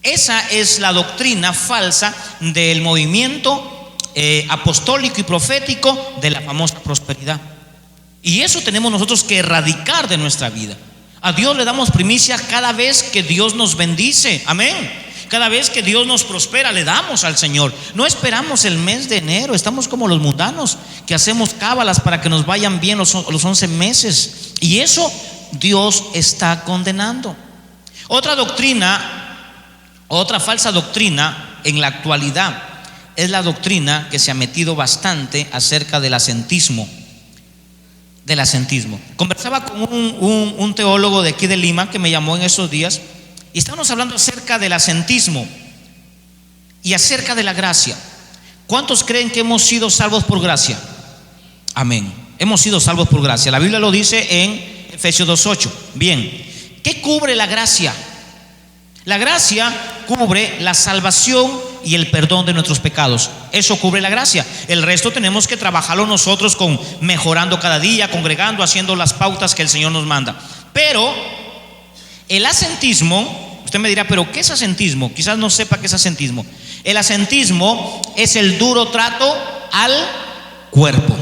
Esa es la doctrina falsa del movimiento apostólico y profético de la famosa prosperidad. Y eso tenemos nosotros que erradicar de nuestra vida. A Dios le damos primicias cada vez que Dios nos bendice. Amén. Cada vez que Dios nos prospera, le damos al Señor. No esperamos el mes de enero. Estamos como los mundanos, que hacemos cábalas para que nos vayan bien los 11 meses. Y eso Dios está condenando. Otra falsa doctrina en la actualidad es la doctrina que se ha metido bastante acerca del asentismo. Conversaba con un teólogo de aquí de Lima que me llamó en esos días, y estábamos hablando acerca del asentismo y acerca de la gracia. ¿Cuántos creen que hemos sido salvos por gracia? Amén. Hemos sido salvos por gracia. La Biblia lo dice en Efesios 2:8. Bien, ¿qué cubre la gracia? La gracia cubre la salvación y el perdón de nuestros pecados. Eso cubre la gracia. El resto tenemos que trabajarlo nosotros, con mejorando cada día, congregando, haciendo las pautas que el Señor nos manda. Pero el asentismo, usted me dirá: ¿pero qué es asentismo? Quizás no sepa qué es asentismo. El asentismo es el duro trato al cuerpo.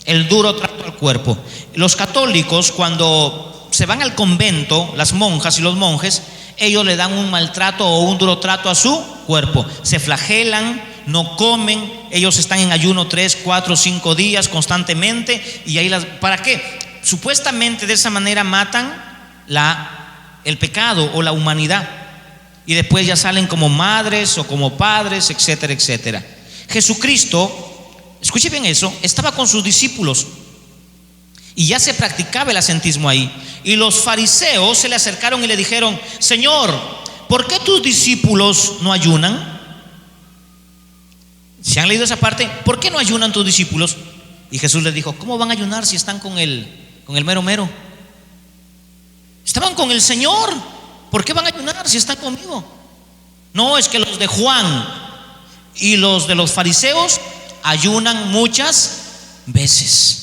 El duro trato al cuerpo. Los católicos, cuando se van al convento, las monjas y los monjes, ellos le dan un maltrato o un duro trato a su cuerpo. Se flagelan, no comen, ellos están en ayuno 3, 4, 5 días constantemente. Y ahí ¿para qué? Supuestamente de esa manera matan el pecado o la humanidad, y después ya salen como madres o como padres, etcétera, etcétera. Jesucristo, escuche bien eso, estaba con sus discípulos y ya se practicaba el asentismo ahí. Y los fariseos se le acercaron y le dijeron: Señor, ¿por qué tus discípulos no ayunan? ¿Se han leído esa parte? ¿Por qué no ayunan tus discípulos? Y Jesús les dijo: ¿cómo van a ayunar si están con el mero mero? Estaban con el Señor. ¿Por qué van a ayunar si están conmigo? No, es que los de Juan y los de los fariseos ayunan muchas veces.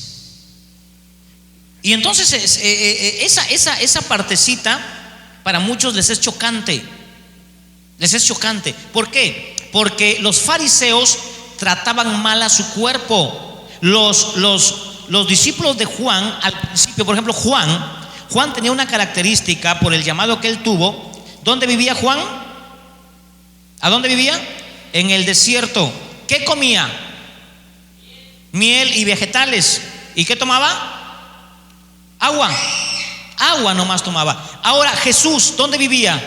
Y entonces esa partecita para muchos les es chocante. ¿Por qué? Porque los fariseos trataban mal a su cuerpo. Los discípulos de Juan, al principio, por ejemplo, Juan tenía una característica, por el llamado que él tuvo, ¿Dónde vivía Juan? ¿A dónde vivía? En el desierto. ¿Qué comía? Miel y vegetales. ¿Y qué tomaba? Agua. Agua nomás tomaba. Ahora Jesús, ¿dónde vivía?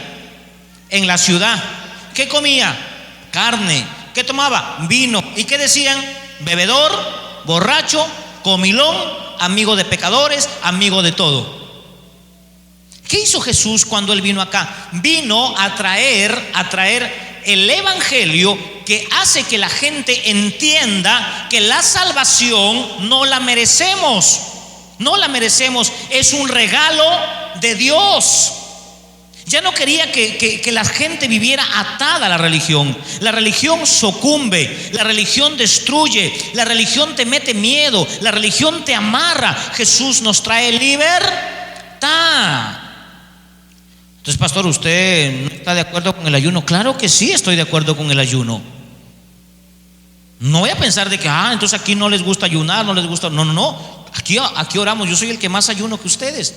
En la ciudad. ¿Qué comía? Carne. ¿Qué tomaba? Vino. ¿Y qué decían? Bebedor, borracho, comilón, amigo de pecadores, amigo de todo. ¿Qué hizo Jesús cuando Él vino acá? Vino a traer el evangelio que hace que la gente entienda que la salvación no la merecemos. No la merecemos, es un regalo de Dios. Ya no quería que la gente viviera atada a la religión. La religión sucumbe, la religión destruye, la religión te mete miedo, la religión te amarra. Jesús nos trae libertad. Entonces, pastor, ¿usted no está de acuerdo con el ayuno? Claro que sí estoy de acuerdo con el ayuno. No voy a pensar de que, entonces aquí no les gusta ayunar, no les gusta. No. Aquí oramos, yo soy el que más ayuno que ustedes.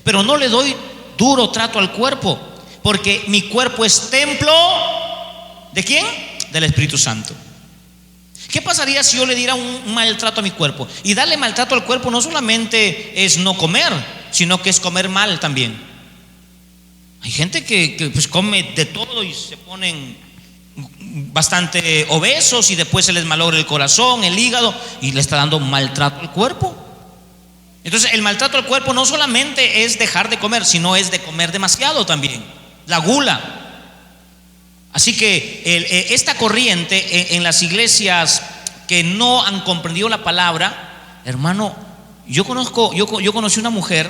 Pero no le doy duro trato al cuerpo, porque mi cuerpo es templo ¿de quién? Del Espíritu Santo. ¿Qué pasaría si yo le diera un maltrato a mi cuerpo? Y darle maltrato al cuerpo no solamente es no comer, sino que es comer mal también. Hay gente que pues come de todo y se ponen bastante obesos y después se les malogra el corazón, el hígado, y le está dando maltrato al cuerpo. Entonces el maltrato al cuerpo no solamente es dejar de comer, sino es de comer demasiado también, la gula. Así que esta corriente en las iglesias que no han comprendido la palabra, hermano, yo conocí una mujer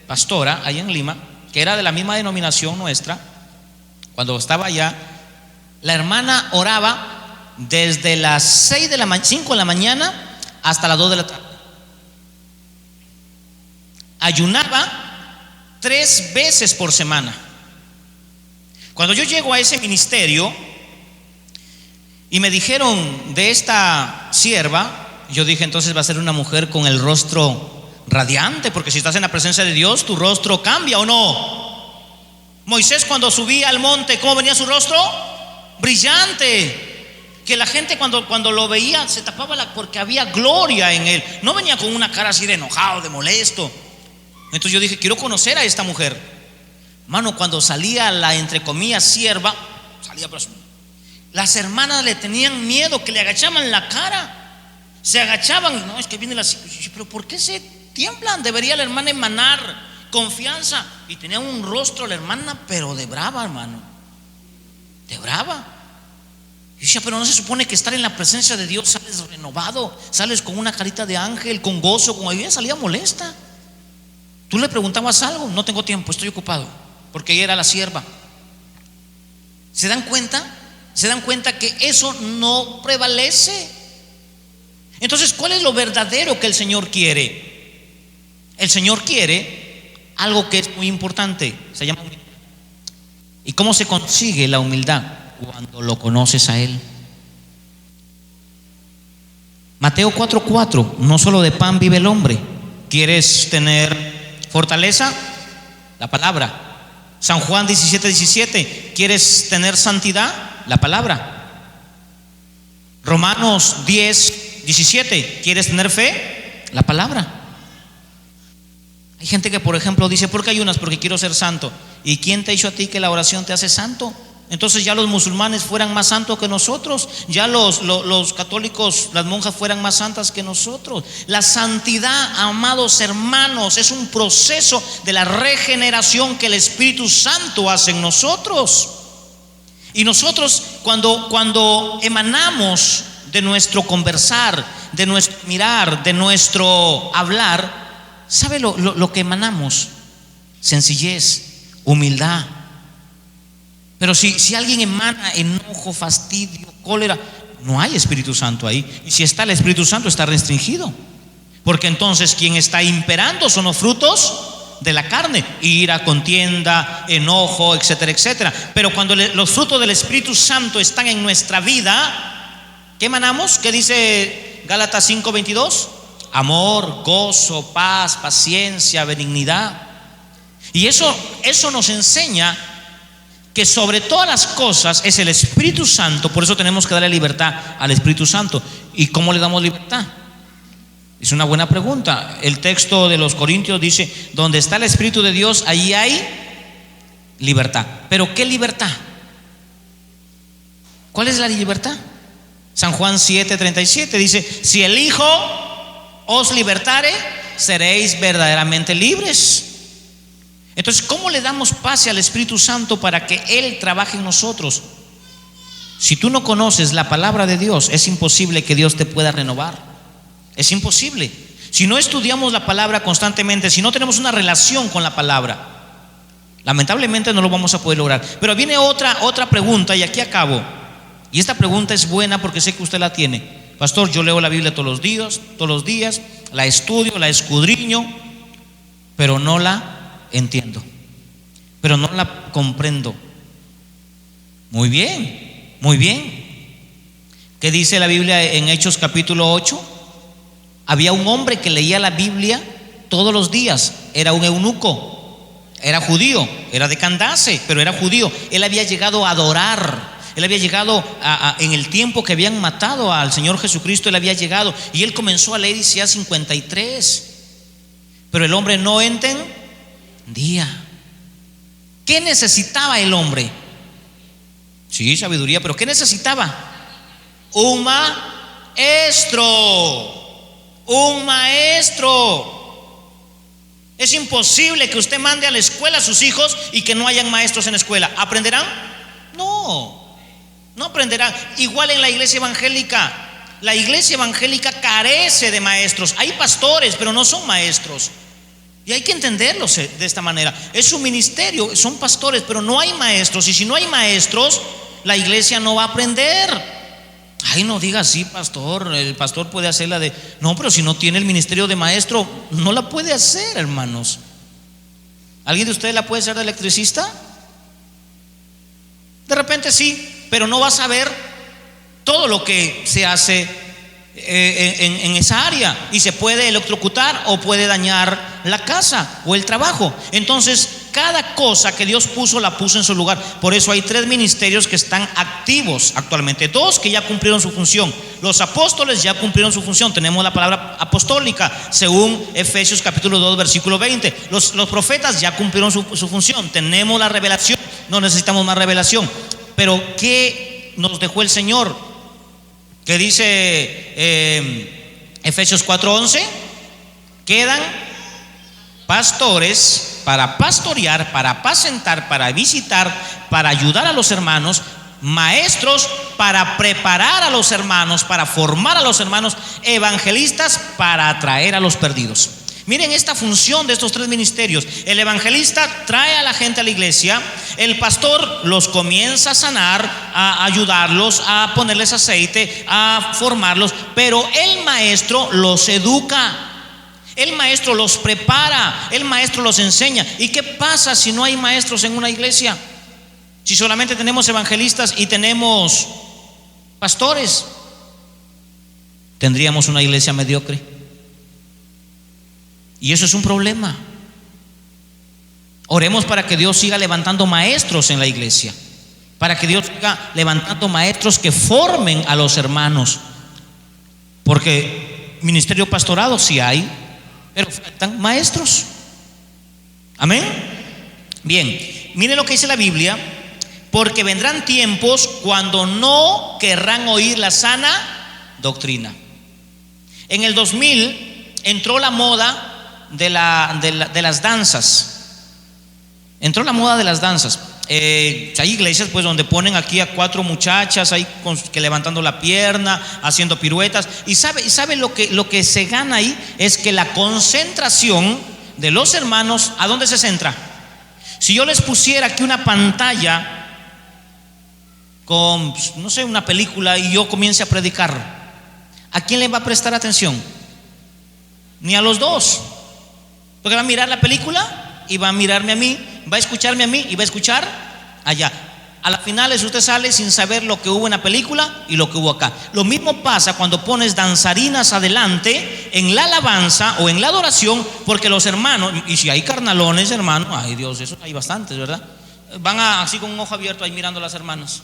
pastora allá en Lima, que era de la misma denominación nuestra. Cuando estaba allá, la hermana oraba desde las 5 de la mañana hasta las 2 de la tarde. Ayunaba 3 veces por semana. Cuando yo llego a ese ministerio y me dijeron de esta sierva, yo dije, entonces va a ser una mujer con el rostro radiante, porque si estás en la presencia de Dios, tu rostro cambia, ¿o no? Moisés, cuando subía al monte, ¿cómo venía su rostro? Brillante, que la gente cuando lo veía se tapaba porque había gloria en él. No venía con una cara así de enojado, de molesto. Entonces yo dije, quiero conocer a esta mujer. Mano, cuando salía la, entre comillas, sierva, las hermanas le tenían miedo, que le agachaban la cara. Se agachaban, no, es que viene la... Pero ¿por qué se tiemblan? Debería la hermana emanar confianza. Y tenía un rostro la hermana, pero de brava, hermano. De brava. Y decía, pero no se supone que estar en la presencia de Dios sales renovado, sales con una carita de ángel, con gozo, con alegría. Salía molesta. Tú le preguntabas algo, no tengo tiempo, estoy ocupado, porque ella era la sierva. ¿Se dan cuenta? ¿Se dan cuenta que eso no prevalece? Entonces, ¿cuál es lo verdadero que el Señor quiere? El Señor quiere algo que es muy importante, se llama humildad. ¿Y cómo se consigue la humildad? Cuando lo conoces a Él. Mateo 4:4, no solo de pan vive el hombre. ¿Quieres tener fortaleza? La palabra. San Juan 17:17, ¿quieres tener santidad? La palabra. Romanos 10:17, ¿quieres tener fe? La palabra. Hay gente que, por ejemplo, dice, ¿por qué ayunas? Porque quiero ser santo. ¿Y quién te ha dicho a ti que la oración te hace santo? Entonces ya los musulmanes fueran más santos que nosotros, ya los católicos, las monjas fueran más santas que nosotros. La santidad, amados hermanos, es un proceso de la regeneración que el Espíritu Santo hace en nosotros. Y nosotros cuando emanamos de nuestro conversar, de nuestro mirar, de nuestro hablar, ¿sabe lo que emanamos? Sencillez, humildad. Pero si alguien emana enojo, fastidio, cólera, no hay Espíritu Santo ahí. Y si está el Espíritu Santo, está restringido. Porque entonces quien está imperando son los frutos de la carne: ira, contienda, enojo, etcétera, etcétera. Pero cuando los frutos del Espíritu Santo están en nuestra vida, ¿qué emanamos? ¿Qué dice Gálatas 5:22? Amor, gozo, paz, paciencia, benignidad. Y eso nos enseña que sobre todas las cosas es el Espíritu Santo. Por eso tenemos que darle libertad al Espíritu Santo. ¿Y cómo le damos libertad? Es una buena pregunta. El texto de los Corintios dice: donde está el Espíritu de Dios, allí hay libertad. ¿Pero qué libertad? ¿Cuál es la libertad? San Juan 7:37 dice: si el Hijo os libertare, seréis verdaderamente libres. Entonces, ¿cómo le damos pase al Espíritu Santo para que Él trabaje en nosotros? Si tú no conoces la palabra de Dios, es imposible que Dios te pueda renovar. Es imposible. Si no estudiamos la palabra constantemente, si no tenemos una relación con la palabra, lamentablemente no lo vamos a poder lograr. Pero viene otra pregunta, y aquí acabo. Y esta pregunta es buena porque sé que usted la tiene. Pastor, yo leo la Biblia todos los días, la estudio, la escudriño, pero no la entiendo, pero no la comprendo. Muy bien, muy bien. ¿Qué dice la Biblia en Hechos capítulo 8? Había un hombre que leía la Biblia todos los días. Era un eunuco, era judío, era de Candace, pero era judío. Él había llegado a adorar. Él había llegado en el tiempo que habían matado al Señor Jesucristo. Él había llegado y él comenzó a leer Isaías 53. Pero el hombre no entendía. ¿Qué necesitaba el hombre? Sí, sabiduría, pero ¿qué necesitaba? Un maestro. Un maestro. Es imposible que usted mande a la escuela a sus hijos y que no hayan maestros en la escuela. ¿Aprenderán? No aprenderán. Igual en la iglesia evangélica. La iglesia evangélica carece de maestros. Hay pastores, pero no son maestros. Y hay que entenderlo de esta manera. Es su ministerio, son pastores, pero no hay maestros. Y si no hay maestros, la iglesia no va a aprender. Ay, no diga así, pastor. El pastor puede hacerla de... No, pero si no tiene el ministerio de maestro, no la puede hacer, hermanos. ¿Alguien de ustedes la puede hacer de electricista? De repente sí, pero no va a saber todo lo que se hace en esa área, y se puede electrocutar o puede dañar la casa o el trabajo. Entonces, cada cosa que Dios puso, la puso en su lugar. Por eso hay 3 ministerios que están activos actualmente. 2 que ya cumplieron su función. Los apóstoles ya cumplieron su función. Tenemos la palabra apostólica según Efesios capítulo 2 versículo 20. Los profetas ya cumplieron su función. Tenemos la revelación. No necesitamos más revelación. Pero ¿qué nos dejó el Señor? ¿Qué dice Efesios 4:11? Quedan pastores para pastorear, para apacentar, para visitar, para ayudar a los hermanos, maestros para preparar a los hermanos, para formar a los hermanos, evangelistas para atraer a los perdidos. Miren esta función de estos 3 ministerios. El evangelista trae a la gente a la iglesia. El pastor los comienza a sanar, a ayudarlos, a ponerles aceite, a formarlos. Pero el maestro los educa. El maestro los prepara. El maestro los enseña. ¿Y qué pasa si no hay maestros en una iglesia? Si solamente tenemos evangelistas y tenemos pastores, tendríamos una iglesia mediocre. Y eso es un problema. Oremos para que Dios siga levantando maestros en la iglesia, para que Dios siga levantando maestros que formen a los hermanos, porque ministerio pastorado sí hay, pero faltan maestros. Amén. Bien, miren lo que dice la Biblia: porque vendrán tiempos cuando no querrán oír la sana doctrina. En el 2000 entró la moda de las danzas. Entró la moda de las danzas. Hay iglesias pues donde ponen aquí a 4 muchachas ahí que levantando la pierna, haciendo piruetas. Y sabe lo que se gana ahí es que la concentración de los hermanos, ¿a dónde se centra? Si yo les pusiera aquí una pantalla con, no sé, una película, y yo comience a predicar, ¿a quién le va a prestar atención? Ni a los dos. Porque va a mirar la película y va a mirarme a mí, va a escucharme a mí y va a escuchar allá. A las finales usted sale sin saber lo que hubo en la película y lo que hubo acá. Lo mismo pasa cuando pones danzarinas adelante en la alabanza o en la adoración, porque los hermanos, y si hay carnalones, hermano, ay Dios, eso hay bastantes, ¿verdad? van así con un ojo abierto ahí mirando a las hermanas.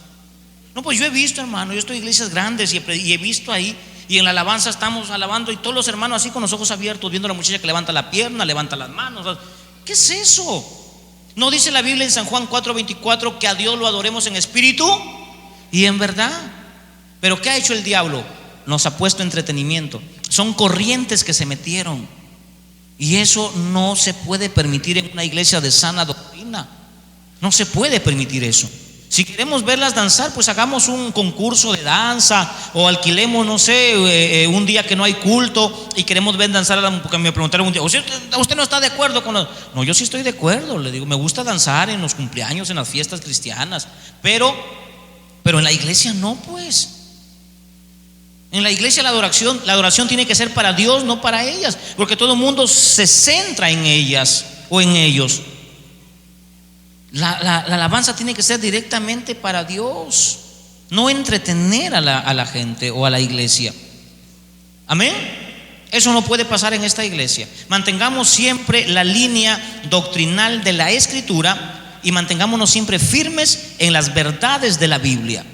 No, pues yo he visto, hermano, yo estoy en iglesias grandes y he visto ahí, y en la alabanza estamos alabando y todos los hermanos así con los ojos abiertos viendo a la muchacha que levanta la pierna, levanta las manos. ¿Qué es eso? ¿No dice la Biblia en San Juan 4:24 que a Dios lo adoremos en espíritu y en verdad? Pero ¿qué ha hecho el diablo? Nos ha puesto entretenimiento. Son corrientes que se metieron, y eso no se puede permitir en una iglesia de sana doctrina. No se puede permitir eso. Si queremos verlas danzar, pues hagamos un concurso de danza, o alquilemos, no sé, un día que no hay culto y queremos ver danzar porque me preguntaron un día: ¿usted no está de acuerdo con los? No, yo sí estoy de acuerdo, le digo, me gusta danzar en los cumpleaños, en las fiestas cristianas, pero en la iglesia no, pues. En la iglesia la adoración tiene que ser para Dios, no para ellas, porque todo el mundo se centra en ellas o en ellos. La alabanza tiene que ser directamente para Dios, no entretener a la gente o a la iglesia. Amén. Eso no puede pasar en esta iglesia. Mantengamos siempre la línea doctrinal de la Escritura y mantengámonos siempre firmes en las verdades de la Biblia.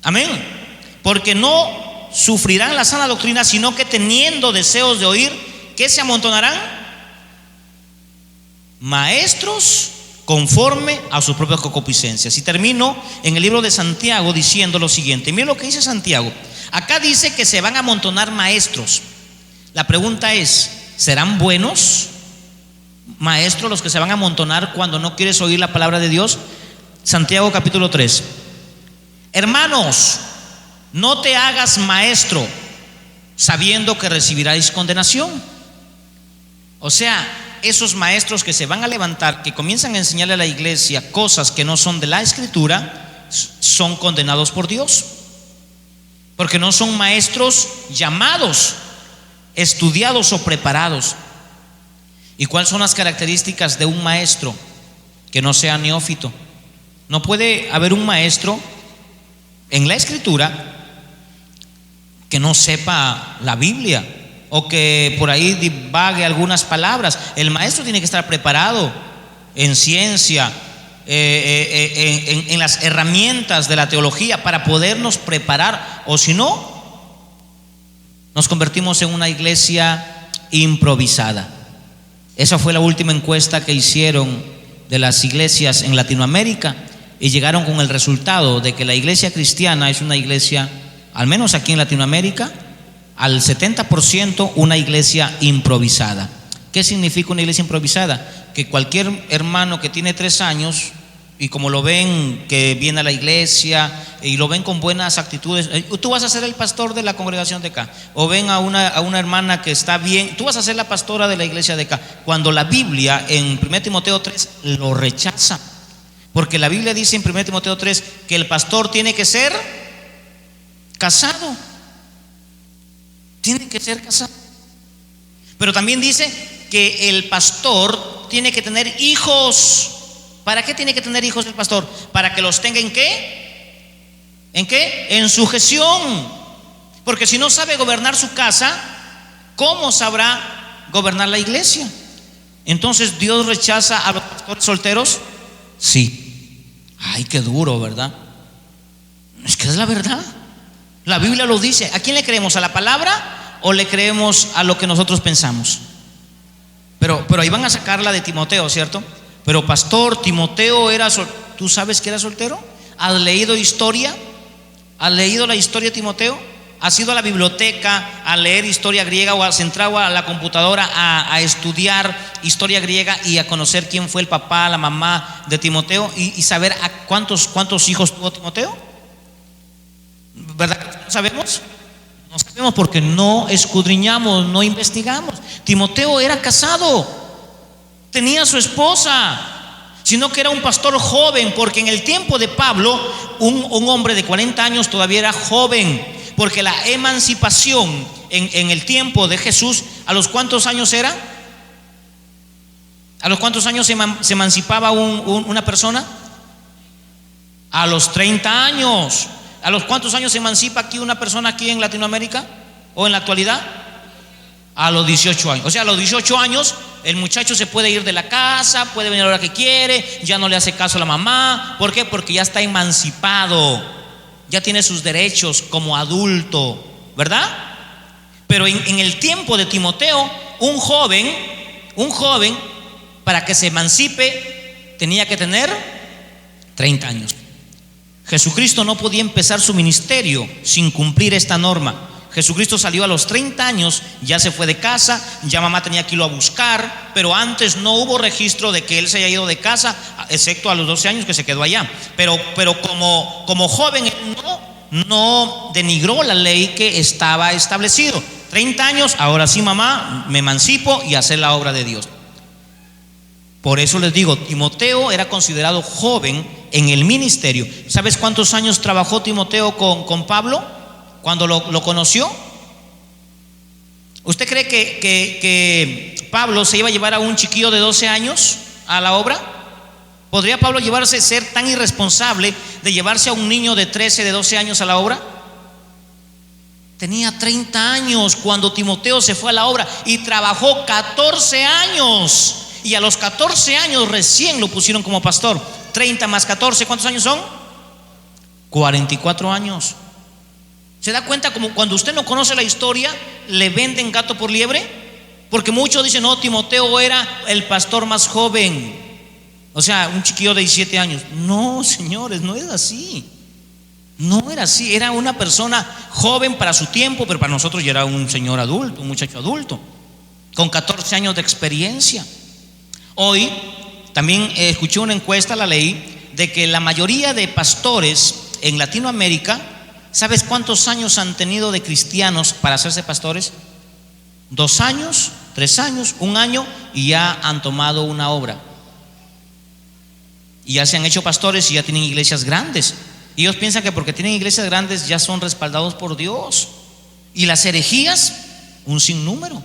Amén. Porque no sufrirán la sana doctrina, sino que teniendo deseos de oír, ¿qué se amontonarán? Maestros conforme a sus propias concupiscencias. Y termino en el libro de Santiago diciendo lo siguiente. Mira lo que dice Santiago. Acá dice que se van a amontonar maestros. La pregunta es: ¿serán buenos maestros los que se van a amontonar cuando no quieres oír la palabra de Dios? Santiago capítulo 3. Hermanos, no te hagas maestro sabiendo que recibiráis condenación. O sea, esos maestros que se van a levantar, que comienzan a enseñarle a la iglesia cosas que no son de la Escritura, son condenados por Dios, porque no son maestros llamados, estudiados o preparados. ¿Y cuáles son las características de un maestro que no sea neófito? No puede haber un maestro en la Escritura que no sepa la Biblia, o que por ahí divague algunas palabras. El maestro tiene que estar preparado en ciencia, en las herramientas de la teología para podernos preparar, o si no, nos convertimos en una iglesia improvisada. Esa fue la última encuesta que hicieron de las iglesias en Latinoamérica, y llegaron con el resultado de que la iglesia cristiana es una iglesia, al menos aquí en Latinoamérica, al 70% una iglesia improvisada. ¿Qué significa una iglesia improvisada? Que cualquier hermano que tiene 3 años, y como lo ven que viene a la iglesia y lo ven con buenas actitudes, tú vas a ser el pastor de la congregación de acá, o ven a una hermana que está bien, tú vas a ser la pastora de la iglesia de acá, cuando la Biblia en 1 Timoteo 3 lo rechaza. Porque la Biblia dice en 1 Timoteo 3 que el pastor tiene que ser casado. Tiene que ser casado. Pero también dice que el pastor tiene que tener hijos. ¿Para qué tiene que tener hijos el pastor? Para que los tenga ¿en qué? ¿En qué? En sujeción. Porque si no sabe gobernar su casa, ¿cómo sabrá gobernar la iglesia? Entonces, ¿Dios rechaza a los pastores solteros? Sí. Ay, qué duro, ¿verdad? Es que es la verdad. La Biblia lo dice. ¿A quién le creemos? ¿A la palabra o le creemos a lo que nosotros pensamos? Pero ahí van a sacarla de Timoteo, ¿cierto? Pero pastor, Timoteo era ¿tú sabes que era soltero? ¿Has leído historia? ¿Has leído la historia de Timoteo? ¿Has ido a la biblioteca a leer historia griega, o has entrado a la computadora a estudiar historia griega y a conocer quién fue el papá, la mamá de Timoteo, y saber a cuántos hijos tuvo Timoteo? ¿Verdad que no sabemos? No sabemos porque no escudriñamos, no investigamos. Timoteo era casado, tenía su esposa, sino que era un pastor joven, porque en el tiempo de Pablo un hombre de 40 años todavía era joven, porque la emancipación en el tiempo de Jesús, ¿a los cuántos años era? ¿A los cuántos años se emancipaba una persona? A los 30 años. ¿A los cuántos años se emancipa aquí una persona aquí en Latinoamérica o en la actualidad? A los 18 años. O sea, a los 18 años el muchacho se puede ir de la casa, puede venir a la hora que quiere, ya no le hace caso a la mamá. ¿Por qué? Porque ya está emancipado, ya tiene sus derechos como adulto, ¿verdad? Pero en el tiempo de Timoteo, un joven, para que se emancipe, tenía que tener 30 años. Jesucristo no podía empezar su ministerio sin cumplir esta norma. Jesucristo salió a los 30 años, ya se fue de casa, ya mamá tenía que irlo a buscar, pero antes no hubo registro de que él se haya ido de casa, excepto a los 12 años que se quedó allá. Pero como joven él no denigró la ley que estaba establecido. 30 años, ahora sí mamá, me emancipo y hacer la obra de Dios. Por eso les digo, Timoteo era considerado joven en el ministerio. ¿Sabes cuántos años trabajó Timoteo con Pablo cuando lo conoció? ¿Usted cree que Pablo se iba a llevar a un chiquillo de 12 años a la obra? ¿Podría Pablo ser tan irresponsable de llevarse a un niño de 13, de 12 años a la obra? Tenía 30 años cuando Timoteo se fue a la obra y trabajó 14 años. Y a los 14 años recién lo pusieron como pastor. 30 más 14, ¿cuántos años son? 44 años. ¿Se da cuenta como cuando usted no conoce la historia le venden gato por liebre? Porque muchos dicen, no, Timoteo era el pastor más joven, o sea, un chiquillo de 17 años. No, señores, no es así. No era así, era una persona joven para su tiempo, pero para nosotros ya era un señor adulto, un muchacho adulto, con 14 años de experiencia. Hoy también escuché una encuesta, la leí, de que la mayoría de pastores en Latinoamérica, ¿sabes cuántos años han tenido de cristianos para hacerse pastores? 2 años, 3 años, 1 año, y ya han tomado una obra. Y ya se han hecho pastores y ya tienen iglesias grandes. Y ellos piensan que porque tienen iglesias grandes ya son respaldados por Dios. Y las herejías, un sinnúmero.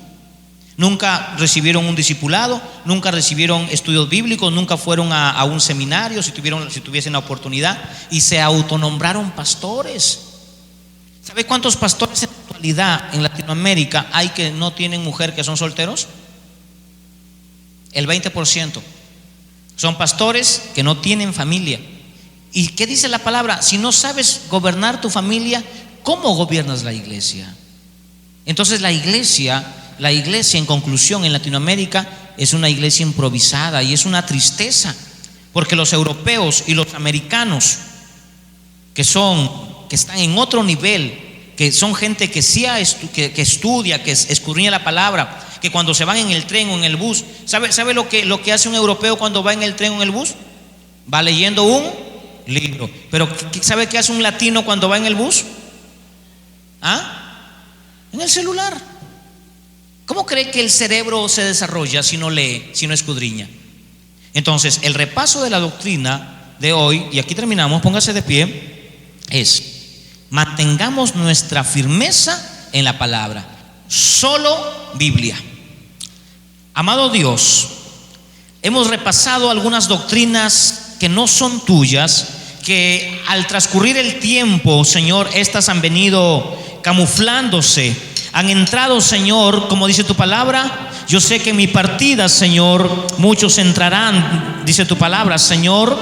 Nunca recibieron un discipulado, nunca recibieron estudios bíblicos, nunca fueron a un seminario si tuviesen la oportunidad, y se autonombraron pastores. ¿Sabe cuántos pastores en la actualidad en Latinoamérica hay que no tienen mujer, que son solteros? El 20% son pastores que no tienen familia. ¿Y qué dice la palabra? Si no sabes gobernar tu familia, ¿cómo gobiernas la iglesia? Entonces la iglesia en conclusión en Latinoamérica es una iglesia improvisada, y es una tristeza, porque los europeos y los americanos que están en otro nivel, que son gente que sí que estudia, que escudriña la palabra, que cuando se van en el tren o en el bus, ¿sabe lo que hace un europeo cuando va en el tren o en el bus? Va leyendo un libro. Pero ¿sabe qué hace un latino cuando va en el bus? En el celular. ¿Cómo cree que el cerebro se desarrolla si no lee, si no escudriña? Entonces, el repaso de la doctrina de hoy, y aquí terminamos, póngase de pie, es: mantengamos nuestra firmeza en la palabra, solo Biblia. Amado Dios, hemos repasado algunas doctrinas que no son tuyas, que al transcurrir el tiempo, Señor, estas han venido camuflándose, han entrado, Señor, como dice tu palabra. Yo sé que en mi partida, Señor, muchos entrarán, dice tu palabra, Señor,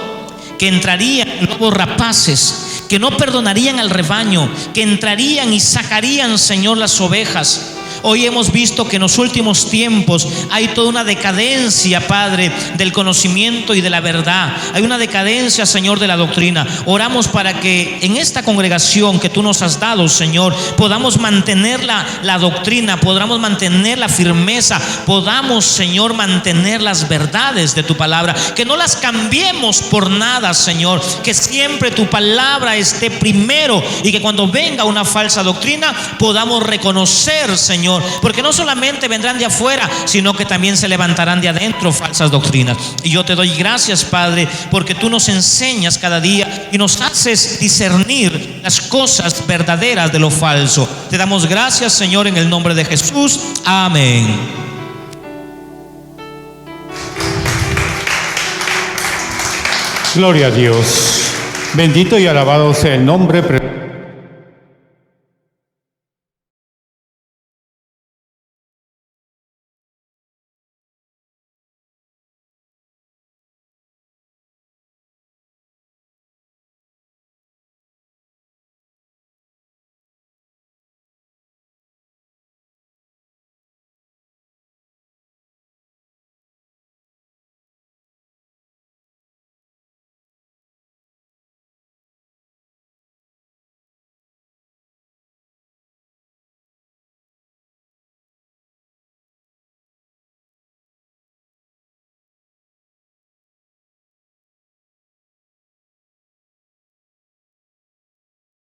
que entrarían lobos rapaces, que no perdonarían al rebaño, que entrarían y sacarían, Señor, las ovejas. Hoy hemos visto que en los últimos tiempos hay toda una decadencia, Padre, del conocimiento y de la verdad. Hay una decadencia, Señor, de la doctrina. Oramos para que en esta congregación que tú nos has dado, Señor, podamos mantener la doctrina, podamos mantener la firmeza, podamos, Señor, mantener las verdades de tu palabra, que no las cambiemos por nada, Señor, que siempre tu palabra esté primero, y que cuando venga una falsa doctrina podamos reconocer, Señor, porque no solamente vendrán de afuera, sino que también se levantarán de adentro falsas doctrinas. Y yo te doy gracias, Padre, porque tú nos enseñas cada día y nos haces discernir las cosas verdaderas de lo falso. Te damos gracias, Señor, en el nombre de Jesús. Amén. Gloria a Dios. Bendito y alabado sea el nombre